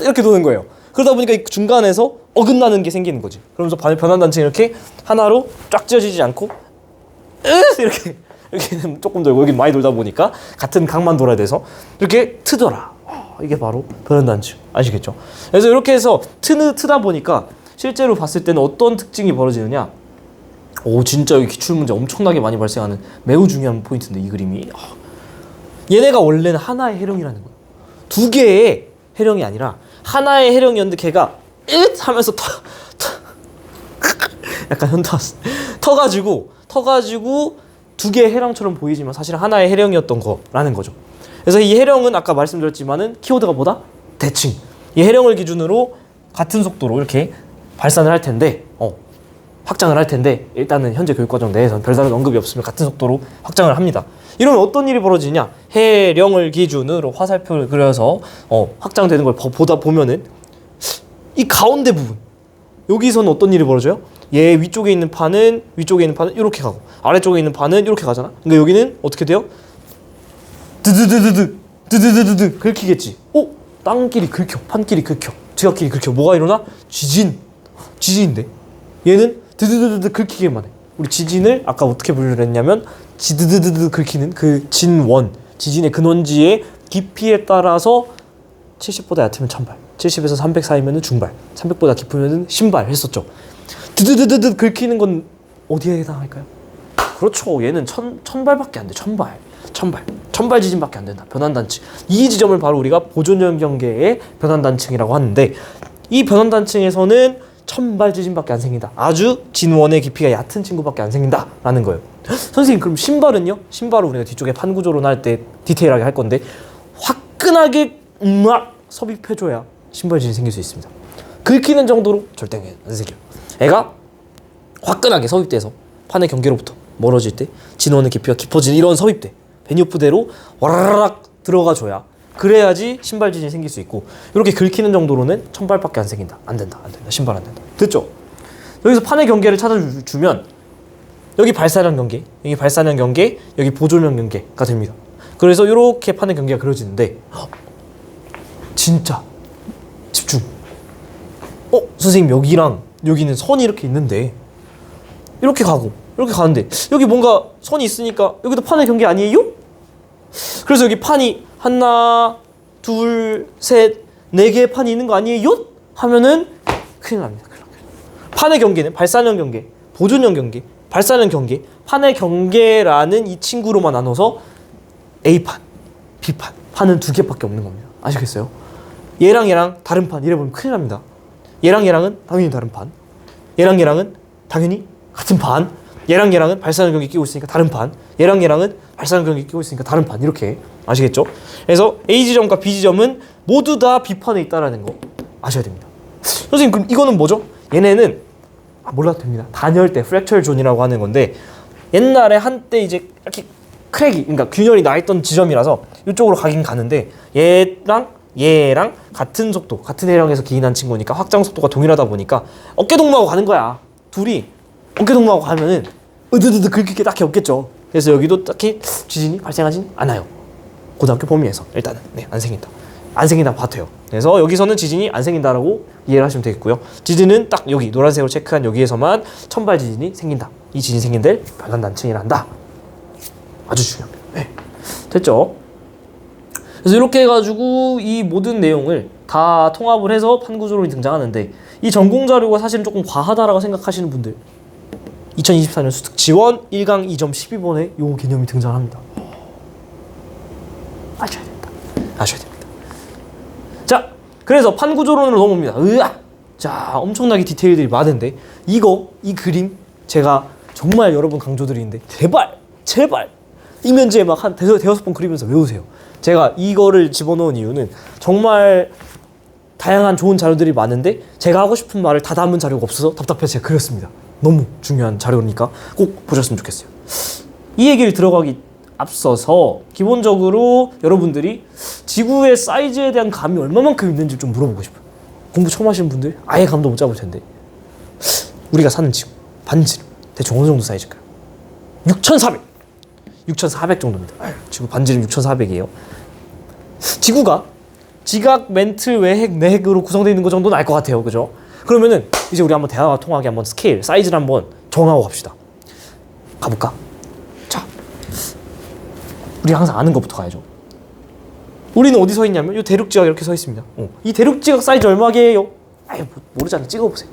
Speaker 1: 이렇게 도는 거예요. 그러다 보니까 이 중간에서 어긋나는 게 생기는 거지. 그러면서 변환단층이 이렇게 하나로 쫙 찢어지지 않고 이렇게 조금 돌고 여기 많이 돌다 보니까 같은 각만 돌아야 돼서 이렇게 트더라. 이게 바로 변환단층 아시겠죠? 그래서 이렇게 해서 트다 보니까 실제로 봤을 때는 어떤 특징이 벌어지느냐? 오, 진짜 여기 기출문제 엄청나게 많이 발생하는 매우 중요한 포인트인데 이 그림이 얘네가 원래는 하나의 해령이라는 거야. 두 개의 해령이 아니라 하나의 해령이었는데 걔가 하면서 약간 현타 왔어. 터가지고 두 개의 해령처럼 보이지만 사실 하나의 해령이었던 거라는 거죠. 그래서 이 해령은 아까 말씀드렸지만은 키워드가 뭐다? 대칭. 이 해령을 기준으로 같은 속도로 이렇게 발산을 할 텐데 확장을 할 텐데 일단은 현재 교육과정 내에서는 별다른 언급이 없으면 같은 속도로 확장을 합니다. 이러면 어떤 일이 벌어지냐? 해령을 기준으로 화살표를 그려서 확장되는 걸 보면은 이 가운데 부분 여기서는 어떤 일이 벌어져요? 얘 위쪽에 있는 판은 이렇게 가고 아래쪽에 있는 판은 이렇게 가잖아. 그러니까 여기는 어떻게 돼요? 드드드드 긁히겠지. 땅끼리 긁혀, 판끼리 긁혀, 지각끼리 긁혀. 뭐가 일어나? 지진인데 얘는 드드드드 긁히기만 해. 우리 지진을 아까 어떻게 분류를 했냐면 지드드드 긁히는 그 진원, 지진의 근원지의 깊이에 따라서 70보다 얕으면 1000발, 70에서 300 사이면 중발, 300보다 깊으면 신발 했었죠. 드드드드 긁히는 건 어디에 해당할까요? 그렇죠. 얘는 1000발밖에 안 돼. 1000발 지진밖에 안 된다. 변환단층. 이 지점을 바로 우리가 보존형 경계의 변환단층이라고 하는데 이 변환단층에서는 1000발 지진밖에 안 생긴다. 아주 진원의 깊이가 얕은 친구밖에 안 생긴다라는 거예요. 선생님 그럼 신발은요? 신발은 우리가 뒤쪽에 판 구조로 할 때 디테일하게 할 건데 화끈하게 막 섭입해줘야 신발 지진이 생길 수 있습니다. 긁히는 정도로 절대 안 생겨요. 애가 화끈하게 섭입돼서 판의 경계로부터 멀어질 때 진원의 깊이가 깊어지는 이런 섭입대 베니오프대로 와라락 들어가줘야 그래야지 신발 지진이 생길 수 있고 이렇게 긁히는 정도로는 1000발밖에 안 생긴다. 안 된다. 신발 안 된다. 됐죠? 여기서 판의 경계를 찾아주면 여기 발사량 경계, 여기 발사량 경계, 여기 보존형 경계가 됩니다. 그래서 이렇게 판의 경계가 그려지는데 진짜 집중. 선생님 여기랑 여기는 선이 이렇게 있는데 이렇게 가는데 여기 뭔가 선이 있으니까 여기도 판의 경계 아니에요? 그래서 여기 판이 하나, 둘, 셋, 네 개의 판이 있는 거 아니에요? 하면은 큰일 납니다. 판의 경계는 발사형 경계, 보존형 경계, 발사형 경계, 판의 경계라는 이 친구로만 나눠서 A판, B판, 판은 두 개밖에 없는 겁니다. 아시겠어요? 얘랑 다른 판 이래 보면 큰일 납니다. 얘랑은 당연히 다른 판, 얘랑은 당연히 같은 판, 얘랑은 발사형 경계 끼고 있으니까 다른 판, 얘랑은 발사형 경계 끼고 있으니까 다른 판 이렇게 아시겠죠? 그래서 A 지점과 B 지점은 모두 다 B판에 있다라는 거 아셔야 됩니다. 선생님 그럼 이거는 뭐죠? 얘네는 몰라도 됩니다. 단열대, 프랙처 존이라고 하는 건데 옛날에 한때 이제 이렇게 크랙이 그러니까 균열이 나 있던 지점이라서 이쪽으로 가긴 가는데 얘랑 같은 속도, 같은 해령에서 기인한 친구니까 확장 속도가 동일하다 보니까 어깨동무하고 가는 거야. 둘이 어깨동무하고 가면은 으드드드 긁힐 게 딱히 없겠죠. 그래서 여기도 딱히 지진이 발생하진 않아요. 고등학교 범위에서 일단은 안 생긴다고 봐도 돼요. 그래서 여기서는 지진이 안 생긴다라고 이해를 하시면 되겠고요. 지진은 딱 여기 노란색으로 체크한 여기에서만 1000발 지진이 생긴다. 이 지진이 생긴 데를 변환단층이란다. 아주 중요합니다. 네. 됐죠? 그래서 이렇게 해가지고 이 모든 내용을 다 통합을 해서 판구조론이 등장하는데 이 전공 자료가 사실은 조금 과하다라고 생각하시는 분들 2024년 수특 지원 1강 2점 12번에 요 개념이 등장합니다. 아셔야 됩니다. 자, 그래서 판구조론으로 넘어옵니다. 자, 엄청나게 디테일들이 많은데 이 그림 제가 정말 여러 번 강조드리는데 제발 이면지에 막 한 대여섯 번 그리면서 외우세요. 제가 이거를 집어넣은 이유는 정말 다양한 좋은 자료들이 많은데 제가 하고 싶은 말을 다 담은 자료가 없어서 답답해서 제가 그렸습니다. 너무 중요한 자료니까 꼭 보셨으면 좋겠어요. 이 얘기를 들어가기 앞서서 기본적으로 여러분들이 지구의 사이즈에 대한 감이 얼마만큼 있는지 좀 물어보고 싶어요. 공부 처음 하시는 분들 아예 감도 못 잡을 텐데 우리가 사는 지구 반지름 대충 어느 정도 사이즈일까요? 6,400 정도입니다. 지구 반지름 6,400이에요. 지구가 지각, 멘틀, 외핵, 내핵으로 구성되어 있는 것 정도는 알 것 같아요. 그죠? 그러면은 이제 우리 한번 대화가 통하게 한번 스케일, 사이즈를 한번 정하고 갑시다. 가볼까? 자, 우리 항상 아는 것부터 가야죠. 우리는 어디 서 있냐면 이 대륙지각 이렇게 서 있습니다. 이 대륙지각 사이즈 얼마게요? 아유, 모르잖아. 찍어보세요.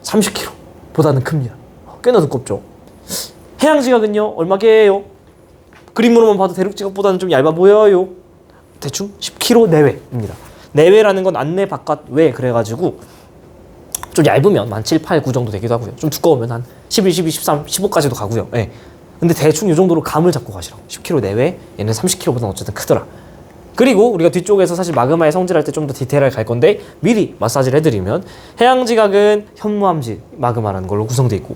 Speaker 1: 30km 보다는 큽니다. 꽤나 두껍죠. 해양지각은요 얼마게요? 그림으로만 봐도 대륙지각보다는 좀 얇아 보여요. 대충 10km 내외입니다. 내외라는 건 안내 바깥 외 그래가지고 좀 얇으면 한 7, 8, 9 정도 되기도 하고요. 좀 두꺼우면 한 11, 12, 13, 15까지도 가고요. 예. 근데 대충 이 정도로 감을 잡고 가시라고. 10km 내외, 얘는 30km보다는 어쨌든 크더라. 그리고 우리가 뒤쪽에서 사실 마그마의 성질할 때 좀 더 디테일하게 갈 건데 미리 마사지를 해드리면 해양지각은 현무암질 마그마라는 걸로 구성되어 있고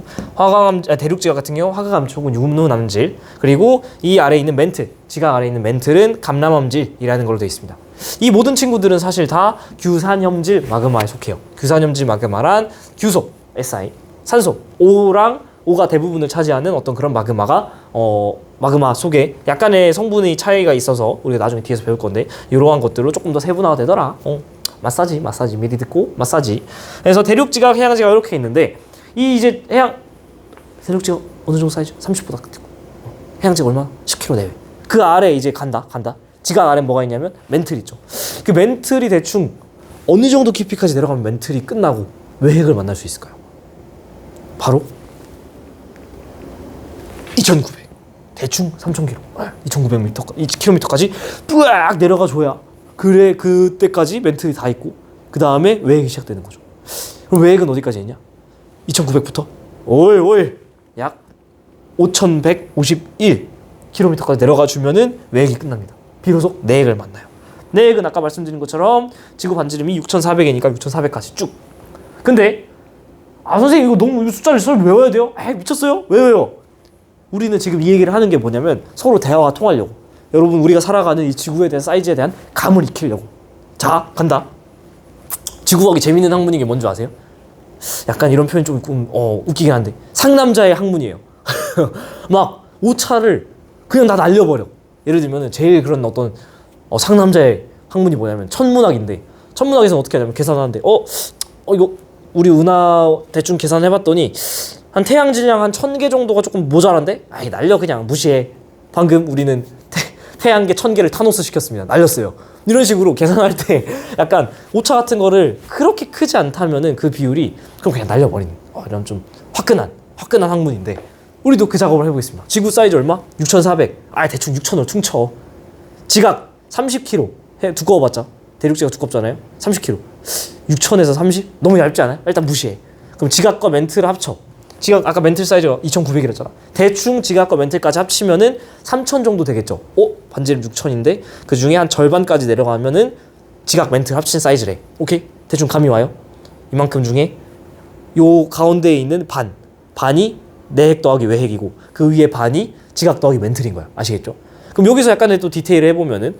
Speaker 1: 대륙지각 같은 경우 화강암초군 유문암질 그리고 이 아래에 있는 멘틀 지각 아래에 있는 멘틀은 감람암질이라는 걸로 되어 있습니다. 이 모든 친구들은 사실 다 규산염질 마그마에 속해요. 규산염질 마그마란 규소 SI 산소 O가 대부분을 차지하는 어떤 그런 마그마가 마그마 속에 약간의 성분의 차이가 있어서 우리가 나중에 뒤에서 배울 건데 이러한 것들로 조금 더 세분화가 되더라. 마사지 미리 듣고 마사지. 그래서 대륙지각, 해양지각 이렇게 있는데 이 이제 대륙지각 어느 정도 사이즈? 30보다 크고 해양지각 얼마? 10km 내외. 그 아래 이제 간다. 지각 아래 뭐가 있냐면 멘틀 있죠. 그 멘틀이 대충 어느 정도 깊이까지 내려가면 멘틀이 끝나고 외핵을 만날 수 있을까요? 바로 2,900 대충 3,000km 2,900km까지 뿌악 내려가 줘야 그래 그때까지 멘틀이 다 있고 그 다음에 외핵이 시작되는 거죠. 그럼 외핵은 어디까지 있냐? 2,900부터 약 5,151km까지 내려가 주면은 외핵이 끝납니다. 비로소 내핵을 만나요. 내핵은 아까 말씀드린 것처럼 지구 반지름이 6,400이니까 6,400까지 쭉. 근데 선생님 이거 숫자를 외워야 돼요? 미쳤어요? 왜 외워? 우리는 지금 이 얘기를 하는 게 뭐냐면 서로 대화가 통하려고. 여러분 우리가 살아가는 이 지구에 대한 사이즈에 대한 감을 익히려고. 자, 간다. 지구과학이 재밌는 학문인 게 뭔지 아세요? 약간 이런 표현 좀 웃기긴 한데 상남자의 학문이에요. 막 오차를 그냥 다 날려버려. 예를 들면 제일 그런 어떤 상남자의 학문이 뭐냐면 천문학인데 천문학에서는 어떻게 하냐면 계산하는데 이거 우리 은하 대충 계산해봤더니 한 태양 질량 한 1,000개 정도가 조금 모자란데? 날려 그냥 무시해. 방금 우리는 태양계 1,000개를 타노스 시켰습니다. 날렸어요. 이런 식으로 계산할 때 약간 오차 같은 거를 그렇게 크지 않다면은 그 비율이 그럼 그냥 날려버리는 이런 좀 화끈한 학문인데 우리도 그 작업을 해보겠습니다. 지구 사이즈 얼마? 6,400. 대충 6,000으로 퉁쳐. 지각 30km. 두꺼워봤자 대륙지각 두껍잖아요. 30km. 6,000에서 30? 너무 얇지 않아요? 일단 무시해. 그럼 지각과 멘틀을 합쳐. 지각 아까 멘틀 사이즈가 2,900이랬잖아. 대충 지각과 멘틀까지 합치면은 3,000 정도 되겠죠. 반지름 6,000인데 그 중에 한 절반까지 내려가면은 지각 멘틀 합친 사이즈래. 오케이? 대충 감이 와요. 이만큼 중에 요 가운데에 있는 반이 내핵 더하기 외핵이고 그 위에 반이 지각 더하기 멘틀인 거야. 아시겠죠? 그럼 여기서 약간의 또 디테일을 해보면은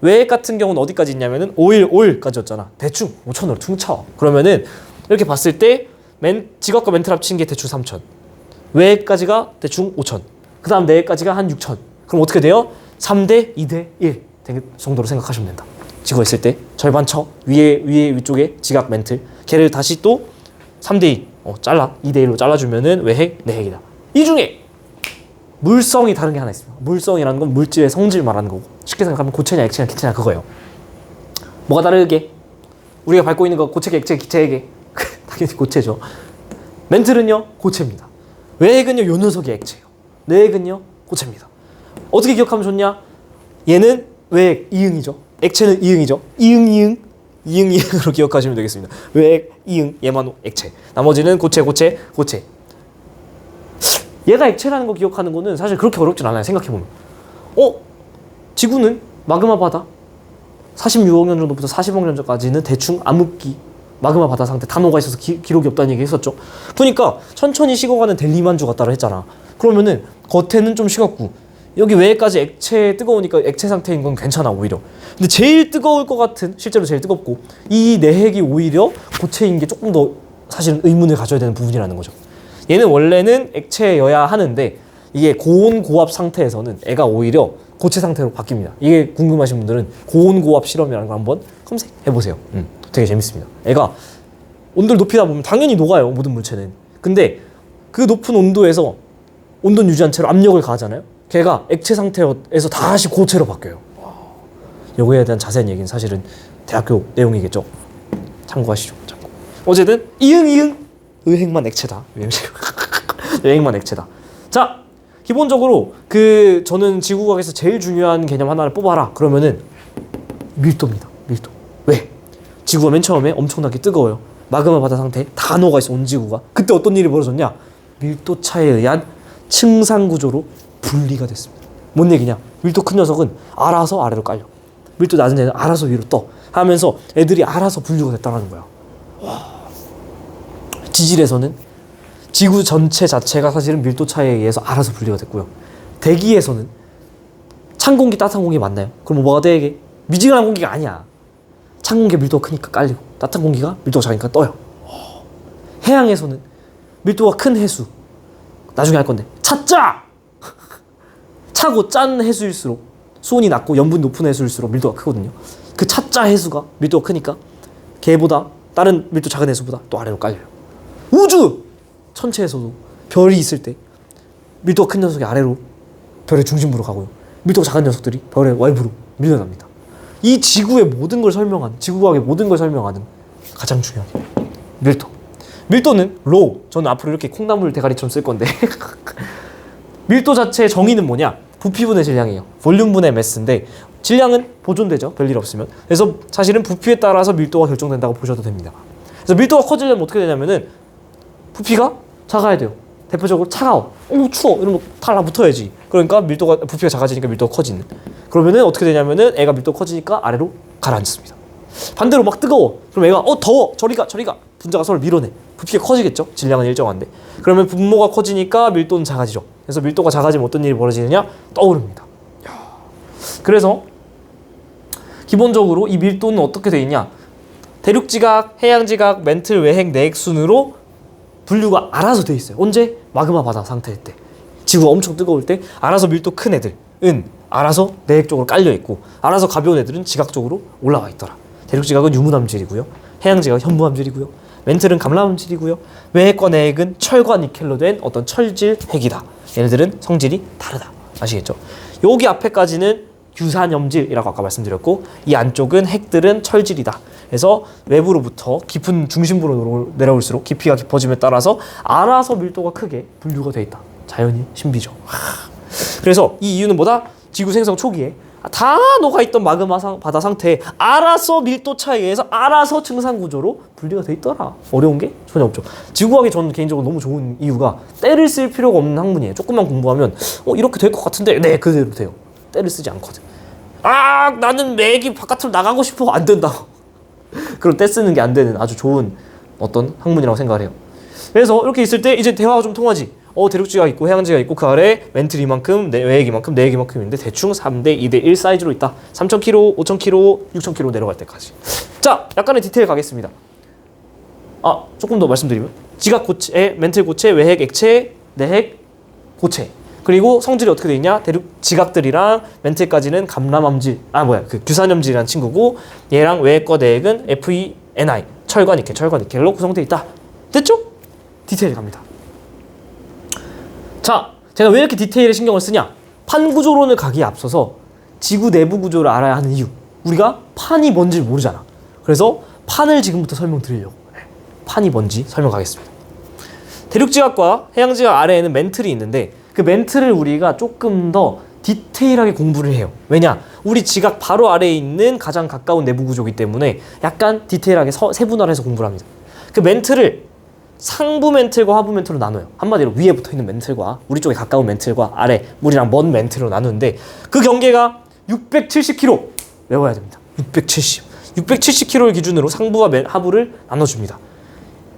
Speaker 1: 외핵 같은 경우는 어디까지 있냐면은 5까지였잖아. 대충 5,000으로 퉁쳐. 그러면은 이렇게 봤을 때 지각과 멘틀 합친 게 대충 3,000. 외핵까지가 대충 5,000. 그 다음 내핵까지가 한 6,000. 그럼 어떻게 돼요? 3대 2대 1 정도로 생각하시면 된다. 지구가 있을 때 절반 쳐. 위쪽에 지각 멘틀. 걔를 다시 또 3대 2 잘라. 2대 1로 잘라주면은 외핵, 내핵이다. 이 중에 물성이 다른 게 하나 있습니다. 물성이라는 건 물질의 성질 말하는 거고 쉽게 생각하면 고체냐 액체냐 기체냐 그거예요. 뭐가 다르게? 우리가 밟고 있는 거 고체계 액체 기체계 당연히 고체죠. 멘틀은요 고체입니다. 외핵은요 요 녀석이 액체예요. 내핵은요 고체입니다. 어떻게 기억하면 좋냐? 얘는 외핵 이응이죠. 액체는 이응이죠. 이응 이응 이응으로 기억하시면 되겠습니다. 외액, 이응, 얘만 액체. 나머지는 고체, 고체, 고체. 얘가 액체라는 거 기억하는 거는 사실 그렇게 어렵진 않아요. 생각해보면. 지구는 마그마 바다 46억 년 정도부터 40억 년 전까지는 대충 암흑기 마그마 바다 상태 다 녹아있어서 기록이 없다는 얘기 했었죠. 그러니까 천천히 식어가는 델리만주 같다고 했잖아. 그러면은 겉에는 좀 식었고 여기 외에까지 액체 뜨거우니까 액체 상태인 건 괜찮아 오히려. 근데 제일 뜨거울 것 같은 실제로 제일 뜨겁고 이 내핵이 오히려 고체인 게 조금 더 사실은 의문을 가져야 되는 부분이라는 거죠. 얘는 원래는 액체여야 하는데 이게 고온 고압 상태에서는 애가 오히려 고체 상태로 바뀝니다. 이게 궁금하신 분들은 고온 고압 실험이라는 걸 한번 검색해 보세요. 되게 재밌습니다. 애가 온도를 높이다 보면 당연히 녹아요 모든 물체는. 근데 그 높은 온도에서 온도는 유지한 채로 압력을 가하잖아요. 걔가 액체 상태에서 다시 고체로 바뀌어요. 요거에 대한 자세한 얘기는 사실은 대학교 내용이겠죠. 참고하시죠. 참고. 어쨌든 이응 의핵만 액체다. 의핵만 액체다. 자, 기본적으로 저는 지구과학에서 제일 중요한 개념 하나를 뽑아라. 그러면은 밀도입니다. 밀도. 왜? 지구가 맨 처음에 엄청나게 뜨거워요. 마그마 바다 상태에 다 녹아있어 온 지구가. 그때 어떤 일이 벌어졌냐? 밀도 차에 의한 층상 구조로 분리가 됐습니다. 뭔 얘기냐? 밀도 큰 녀석은 알아서 아래로 깔려. 밀도 낮은 애는 알아서 위로 떠. 하면서 애들이 알아서 분류가 됐다는 거야. 와. 지질에서는 지구 전체 자체가 사실은 밀도 차이에 의해서 알아서 분리가 됐고요. 대기에서는 찬 공기, 따뜻한 공기 맞나요? 그럼 뭐가 돼 이게? 미지근한 공기가 아니야. 찬 공기가 밀도가 크니까 깔리고 따뜻한 공기가 밀도가 작으니까 떠요. 해양에서는 밀도가 큰 해수, 나중에 할 건데 차짜! 차고 짠 해수일수록 수온이 낮고 염분이 높은 해수일수록 밀도가 크거든요. 그 차짜 해수가 밀도가 크니까 걔보다 다른 밀도 작은 해수보다 또 아래로 깔려요. 우주! 천체에서도 별이 있을 때 밀도가 큰 녀석이 아래로 별의 중심부로 가고요. 밀도가 작은 녀석들이 별의 외부로 밀려납니다. 이 지구의 모든 걸 설명하는, 지구과학의 모든 걸 설명하는 가장 중요한 밀도. 밀도는 로우. 저는 앞으로 이렇게 콩나물 대가리처럼 쓸 건데 밀도 자체의 정의는 뭐냐? 부피분의 질량이에요. 볼륨분의 매스인데 질량은 보존되죠. 별일 없으면. 그래서 사실은 부피에 따라서 밀도가 결정된다고 보셔도 됩니다. 그래서 밀도가 커지려면 어떻게 되냐면은 부피가 작아야 돼요. 대표적으로 차가워. 추워. 이러면 달라붙어야지. 그러니까 부피가 작아지니까 밀도가 커지는. 그러면은 어떻게 되냐면은 애가 밀도가 커지니까 아래로 가라앉습니다. 반대로 막 뜨거워. 그럼 애가 더워. 저리 가. 분자가 서로 밀어내. 부피가 커지겠죠. 질량은 일정한데. 그러면 분모가 커지니까 밀도는 작아지죠. 그래서 밀도가 작아지면 어떤 일이 벌어지느냐? 떠오릅니다. 그래서 기본적으로 이 밀도는 어떻게 돼 있냐? 대륙지각, 해양지각, 멘틀, 외핵, 내핵 순으로 분류가 알아서 돼 있어요. 언제? 마그마 바다 상태일 때. 지구가 엄청 뜨거울 때 알아서 밀도 큰 애들은 알아서 내핵 쪽으로 깔려 있고 알아서 가벼운 애들은 지각 쪽으로 올라와 있더라. 대륙지각은 유문암질이고요. 해양지각은 현무암질이고요. 멘틀은 감람암질이고요. 외핵과 내핵은 철과 니켈로 된 어떤 철질 핵이다. 얘네들은 성질이 다르다. 아시겠죠? 여기 앞에까지는 규산염질이라고 아까 말씀드렸고 이 안쪽은 핵들은 철질이다. 그래서 외부로부터 깊은 중심부로 내려올수록 깊이가 깊어짐에 따라서 알아서 밀도가 크게 분류가 돼 있다. 자연의 신비죠. 그래서 이 이유는 뭐다? 지구 생성 초기에 다 녹아있던 마그마 바다 상태에 알아서 밀도 차이에 의해서 알아서 층상 구조로 분리가 돼 있더라. 어려운 게 전혀 없죠. 지구과학이 저는 개인적으로 너무 좋은 이유가 때를 쓸 필요가 없는 학문이에요. 조금만 공부하면 이렇게 될 것 같은데 네 그대로 돼요. 때를 쓰지 않거든. 나는 매기 바깥으로 나가고 싶어. 안 된다. 그럼 때 쓰는 게 안 되는 아주 좋은 어떤 학문이라고 생각을 해요. 그래서 이렇게 있을 때 이제 대화가 좀 통하지. 대륙지가 있고 해양지가 있고 그 아래 멘틀 이만큼, 외핵 이만큼, 내핵 이만큼인데 대충 3대 2대 1 사이즈로 있다. 3,000km, 5,000km, 6,000km 내려갈 때까지. 자, 약간의 디테일 가겠습니다. 조금 더 말씀드리면 지각 고체, 멘틀 고체, 외핵 액체, 내핵 고체. 그리고 성질이 어떻게 돼 있냐? 대륙 지각들이랑 멘틀까지는 감람암질, 규산염질이라는 친구고 얘랑 외핵과 내핵은 FeNi, 철과 니켈로 구성되어 있다. 됐죠? 디테일 갑니다. 자, 제가 왜 이렇게 디테일에 신경을 쓰냐? 판 구조론을 가기에 앞서서 지구 내부 구조를 알아야 하는 이유. 우리가 판이 뭔지 모르잖아. 그래서 판을 지금부터 설명드리려고. 판이 뭔지 설명하겠습니다. 대륙지각과 해양지각 아래에는 멘틀이 있는데 그 멘틀을 우리가 조금 더 디테일하게 공부를 해요. 왜냐? 우리 지각 바로 아래에 있는 가장 가까운 내부 구조이기 때문에 약간 디테일하게 세분화를 해서 공부를 합니다. 그 멘틀을 상부 멘틀과 하부 멘틀로 나눠요. 한마디로 위에 붙어있는 멘틀과 우리 쪽에 가까운 멘틀과 아래 우리랑 먼 멘틀로 나누는데 그 경계가 670km 외워야 됩니다. 670km를 기준으로 상부와 하부를 나눠줍니다.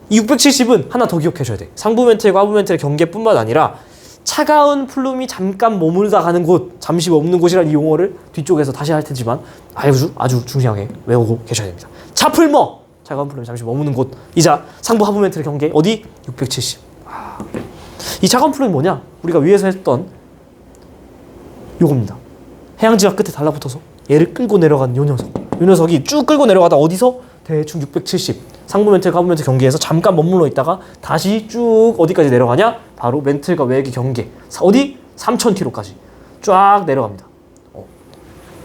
Speaker 1: 이 670은 하나 더 기억해줘야 돼. 상부 멘틀과 하부 멘틀의 경계뿐만 아니라 차가운 플룸이 잠깐 머물다 가는 곳, 잠시 머무는 곳이라는 이 용어를 뒤쪽에서 다시 할 테지만 아주 중요하게 외우고 계셔야 됩니다. 차플머! 차가운 플룸이 잠시 머무는 곳이자 상부 하부 멘틀의 경계 어디? 670. 이 차가운 플룸이 뭐냐? 우리가 위에서 했던 요겁니다. 해양지각 끝에 달라붙어서 얘를 끌고 내려가는 요 녀석. 요 녀석이 쭉 끌고 내려가다 어디서? 대충 670. 상부 멘틀과 하부 멘틀 경계에서 잠깐 머물러 있다가 다시 쭉 어디까지 내려가냐? 바로 멘틀과 외액의 경계. 어디? 3000km까지 쫙 내려갑니다.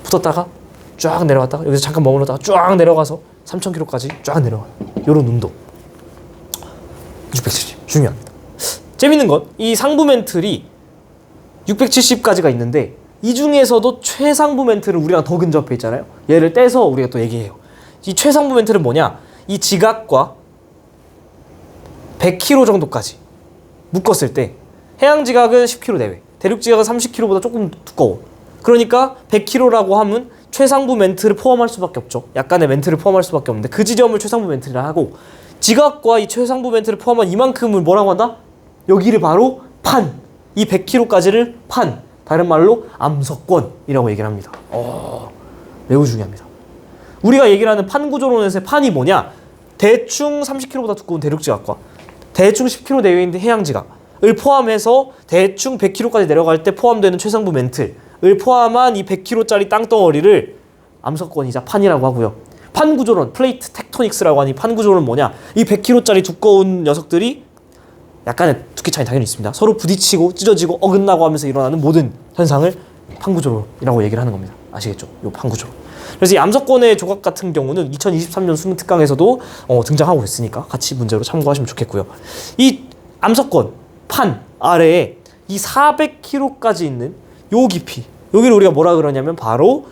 Speaker 1: 붙었다가 쫙 내려갔다가 여기서 잠깐 머물렀다가 쫙 내려가서 3000km까지 쫙 내려가요. 요런 운동. 670 중요합니다. 재밌는 건 이 상부 멘틀이 670까지가 있는데 이 중에서도 최상부 멘틀은 우리랑 더 근접해 있잖아요. 얘를 떼서 우리가 또 얘기해요. 이 최상부 멘틀은 뭐냐? 이 지각과 100km 정도까지 묶었을 때 해양지각은 10km 내외, 대륙지각은 30km보다 조금 두꺼워. 그러니까 100km라고 하면 최상부 멘틀을 포함할 수밖에 없죠. 약간의 멘틀을 포함할 수밖에 없는데 그 지점을 최상부 멘틀이라 하고 지각과 이 최상부 멘틀을 포함한 이만큼을 뭐라고 한다? 여기를 바로 판! 이 100km까지를 판! 다른 말로 암석권이라고 얘기를 합니다. 매우 중요합니다. 우리가 얘기를 하는 판구조론에서의 판이 뭐냐? 대충 30km보다 두꺼운 대륙지각과 대충 10km 내외에 있는 해양지각을 포함해서 대충 100km까지 내려갈 때 포함되는 최상부 멘틀을 포함한 이 100km짜리 땅덩어리를 암석권이자 판이라고 하고요. 판구조론, 플레이트 텍토닉스라고 하는 이 판구조론은 뭐냐? 이 100km짜리 두꺼운 녀석들이 약간의 두께 차이 당연히 있습니다. 서로 부딪히고 찢어지고 어긋나고 하면서 일어나는 모든 현상을 판구조론이라고 얘기를 하는 겁니다. 아시겠죠? 요 판구조론. 그래서 이 암석권의 조각 같은 경우는 2023년 수능 특강에서도 등장하고 있으니까 같이 문제로 참고하시면 좋겠고요. 이 암석권 판 아래에 이 400km까지 있는 요 깊이, 여기를 우리가 뭐라 그러냐면 바로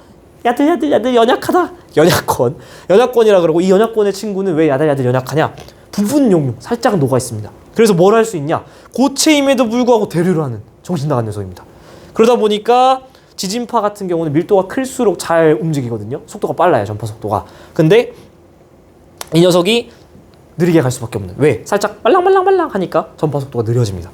Speaker 1: 야들야들 연약하다, 연약권이라 그러고, 이 연약권의 친구는 왜 야들야들 연약하냐? 부분 용융 살짝 녹아 있습니다. 그래서 뭘 할 수 있냐? 고체임에도 불구하고 대류를 하는 정신 나간 녀석입니다. 그러다 보니까 지진파 같은 경우는 밀도가 클수록 잘 움직이거든요. 속도가 빨라요, 전파 속도가. 근데 이 녀석이 느리게 갈 수밖에 없는. 왜? 살짝 말랑말랑 하니까 전파 속도가 느려집니다.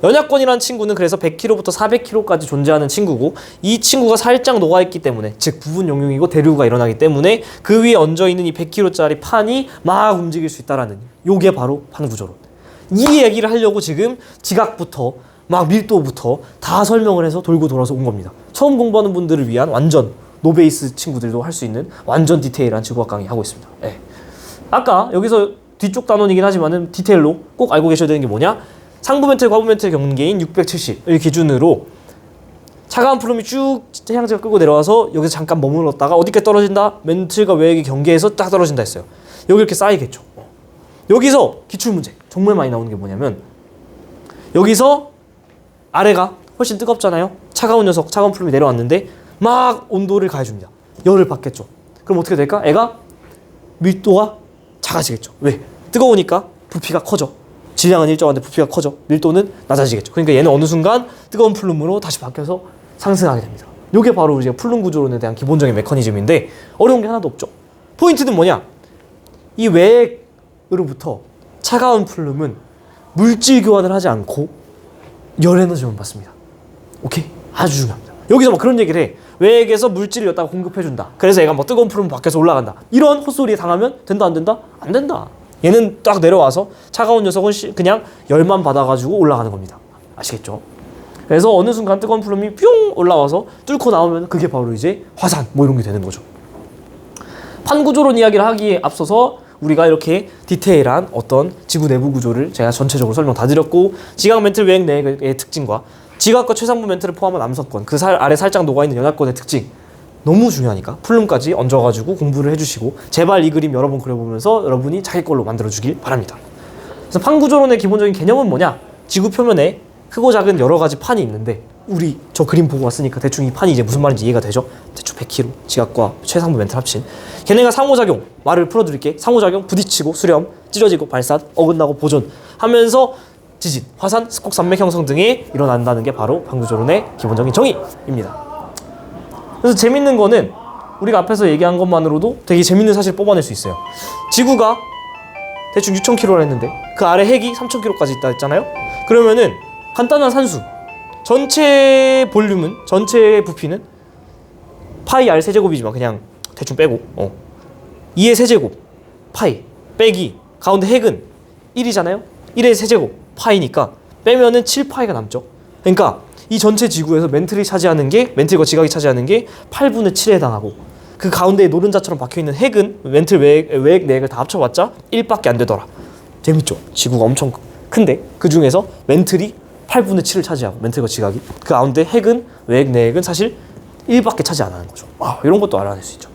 Speaker 1: 연약권이라는 친구는 그래서 100km부터 400km까지 존재하는 친구고, 이 친구가 살짝 녹아있기 때문에, 즉 부분 용융이고 대류가 일어나기 때문에 그 위에 얹어있는 이 100km짜리 판이 막 움직일 수 있다라는, 요게 바로 판구조론. 이 얘기를 하려고 지금 지각부터 막 밀도부터 다 설명을 해서 돌고 돌아서 온 겁니다. 처음 공부하는 분들을 위한 완전 노베이스 친구들도 할 수 있는 완전 디테일한 지구학 강의 하고 있습니다. 네. 아까 여기서 뒤쪽 단원이긴 하지만은 디테일로 꼭 알고 계셔야 되는 게 뭐냐? 상부 멘틀과 하부 멘틀 경계인 670을 기준으로 차가운 플룸이 쭉 해양지가 끌고 내려와서 여기서 잠깐 머물렀다가 어디까지 떨어진다? 멘틀과 외액의 경계에서 딱 떨어진다 했어요. 여기 이렇게 쌓이겠죠. 여기서 기출문제 정말 많이 나오는 게 뭐냐면, 여기서 아래가 훨씬 뜨겁잖아요. 차가운 녀석, 차가운 플룸이 내려왔는데 막 온도를 가해줍니다. 열을 받겠죠. 그럼 어떻게 될까? 애가 밀도가 작아지겠죠. 왜? 뜨거우니까 부피가 커져. 질량은 일정한데 부피가 커져. 밀도는 낮아지겠죠. 그러니까 얘는 어느 순간 뜨거운 플룸으로 다시 바뀌어서 상승하게 됩니다. 이게 바로 우리가 플룸 구조론에 대한 기본적인 메커니즘인데 어려운 게 하나도 없죠. 포인트는 뭐냐? 이 외액으로부터 차가운 플룸은 물질 교환을 하지 않고 열 에너지만 받습니다. 오케이? 아주 중요합니다. 여기서 막 그런 얘기를 해. 외액에서 물질을 여기다가 공급해준다. 그래서 얘가 뭐 뜨거운 플룸 밖에서 올라간다. 이런 헛소리에 당하면 된다 안 된다? 안 된다. 얘는 딱 내려와서 차가운 녀석은 그냥 열만 받아가지고 올라가는 겁니다. 아시겠죠? 그래서 어느 순간 뜨거운 플룸이 뿅 올라와서 뚫고 나오면 그게 바로 이제 화산 뭐 이런 게 되는 거죠. 판구조론 이야기를 하기에 앞서서 우리가 이렇게 디테일한 어떤 지구 내부 구조를 제가 전체적으로 설명 다 드렸고, 지각 멘틀 외액 내의 특징과 지각과 최상부 멘틀을 포함한 암석권, 그 아래 살짝 녹아있는 연약권의 특징 너무 중요하니까 플룸까지 얹어가지고 공부를 해주시고, 제발 이 그림 여러 번 그려보면서 여러분이 자기 걸로 만들어주길 바랍니다. 그래서 판구조론의 기본적인 개념은 뭐냐? 지구 표면에 크고 작은 여러 가지 판이 있는데 우리 저 그림 보고 왔으니까 대충 이 판이 이제 무슨 말인지 이해가 되죠? 대충 100kg 지각과 최상부 멘탈 합친 걔네가 상호작용 말을 풀어드릴게. 상호작용 부딪히고 수렴 찢어지고 발산 어긋나고 보존 하면서 지진 화산 스콕 산맥 형성 등이 일어난다는 게 바로 방구조론의 기본적인 정의입니다. 그래서 재밌는 거는 우리가 앞에서 얘기한 것만으로도 되게 재밌는 사실 뽑아낼 수 있어요. 지구가 대충 6,000km를 했는데 그 아래 핵이 3,000km까지 있다 했잖아요. 그러면은 간단한 산수 전체 볼륨은 전체 부피는 파이 r 세제곱이지만 그냥 대충 빼고 2의 세제곱 파이 빼기 가운데 핵은 1이잖아요. 1의 세제곱 파이니까 빼면은 7파이가 남죠. 그러니까 이 전체 지구에서 멘틀이 차지하는 게 멘틀과 지각이 차지하는 게 8분의 7에 해당하고 그 가운데에 노른자처럼 박혀있는 핵은 멘틀 외핵 내핵을 다 합쳐봤자 1밖에 안 되더라. 재밌죠? 지구가 엄청 큰데 그 중에서 멘틀이 8분의 7을 차지하고 멘틀과 지각이 그 가운데 핵은 외핵 내핵은 사실 1밖에 차지 안 하는 거죠. 이런 것도 알아낼 수 있죠.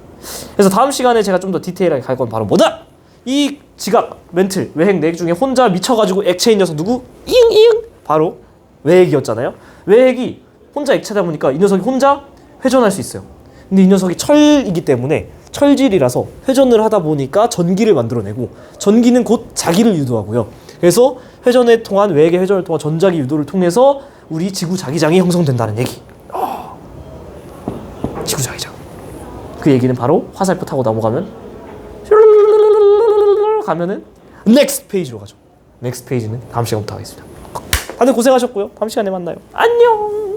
Speaker 1: 그래서 다음 시간에 제가 좀 더 디테일하게 갈 건 바로 뭐다? 이 지각, 멘틀, 외핵, 내핵 중에 혼자 미쳐가지고 액체인 녀석 누구? 이응 바로 외핵이었잖아요. 외핵이 혼자 액체다 보니까 이 녀석이 혼자 회전할 수 있어요. 근데 이 녀석이 철이기 때문에 철질이라서 회전을 하다 보니까 전기를 만들어내고 전기는 곧 자기를 유도하고요. 그래서 회전에 통한 외핵의 회전을 통한 전자기 유도를 통해서 우리 지구 자기장이 형성된다는 얘기. 지구 자기장. 그 얘기는 바로 화살표 타고 넘어가면 가면은 넥스트 페이지로 가죠. 넥스트 페이지는 다음 시간부터 하겠습니다. 다들 고생하셨고요. 다음 시간에 만나요. 안녕.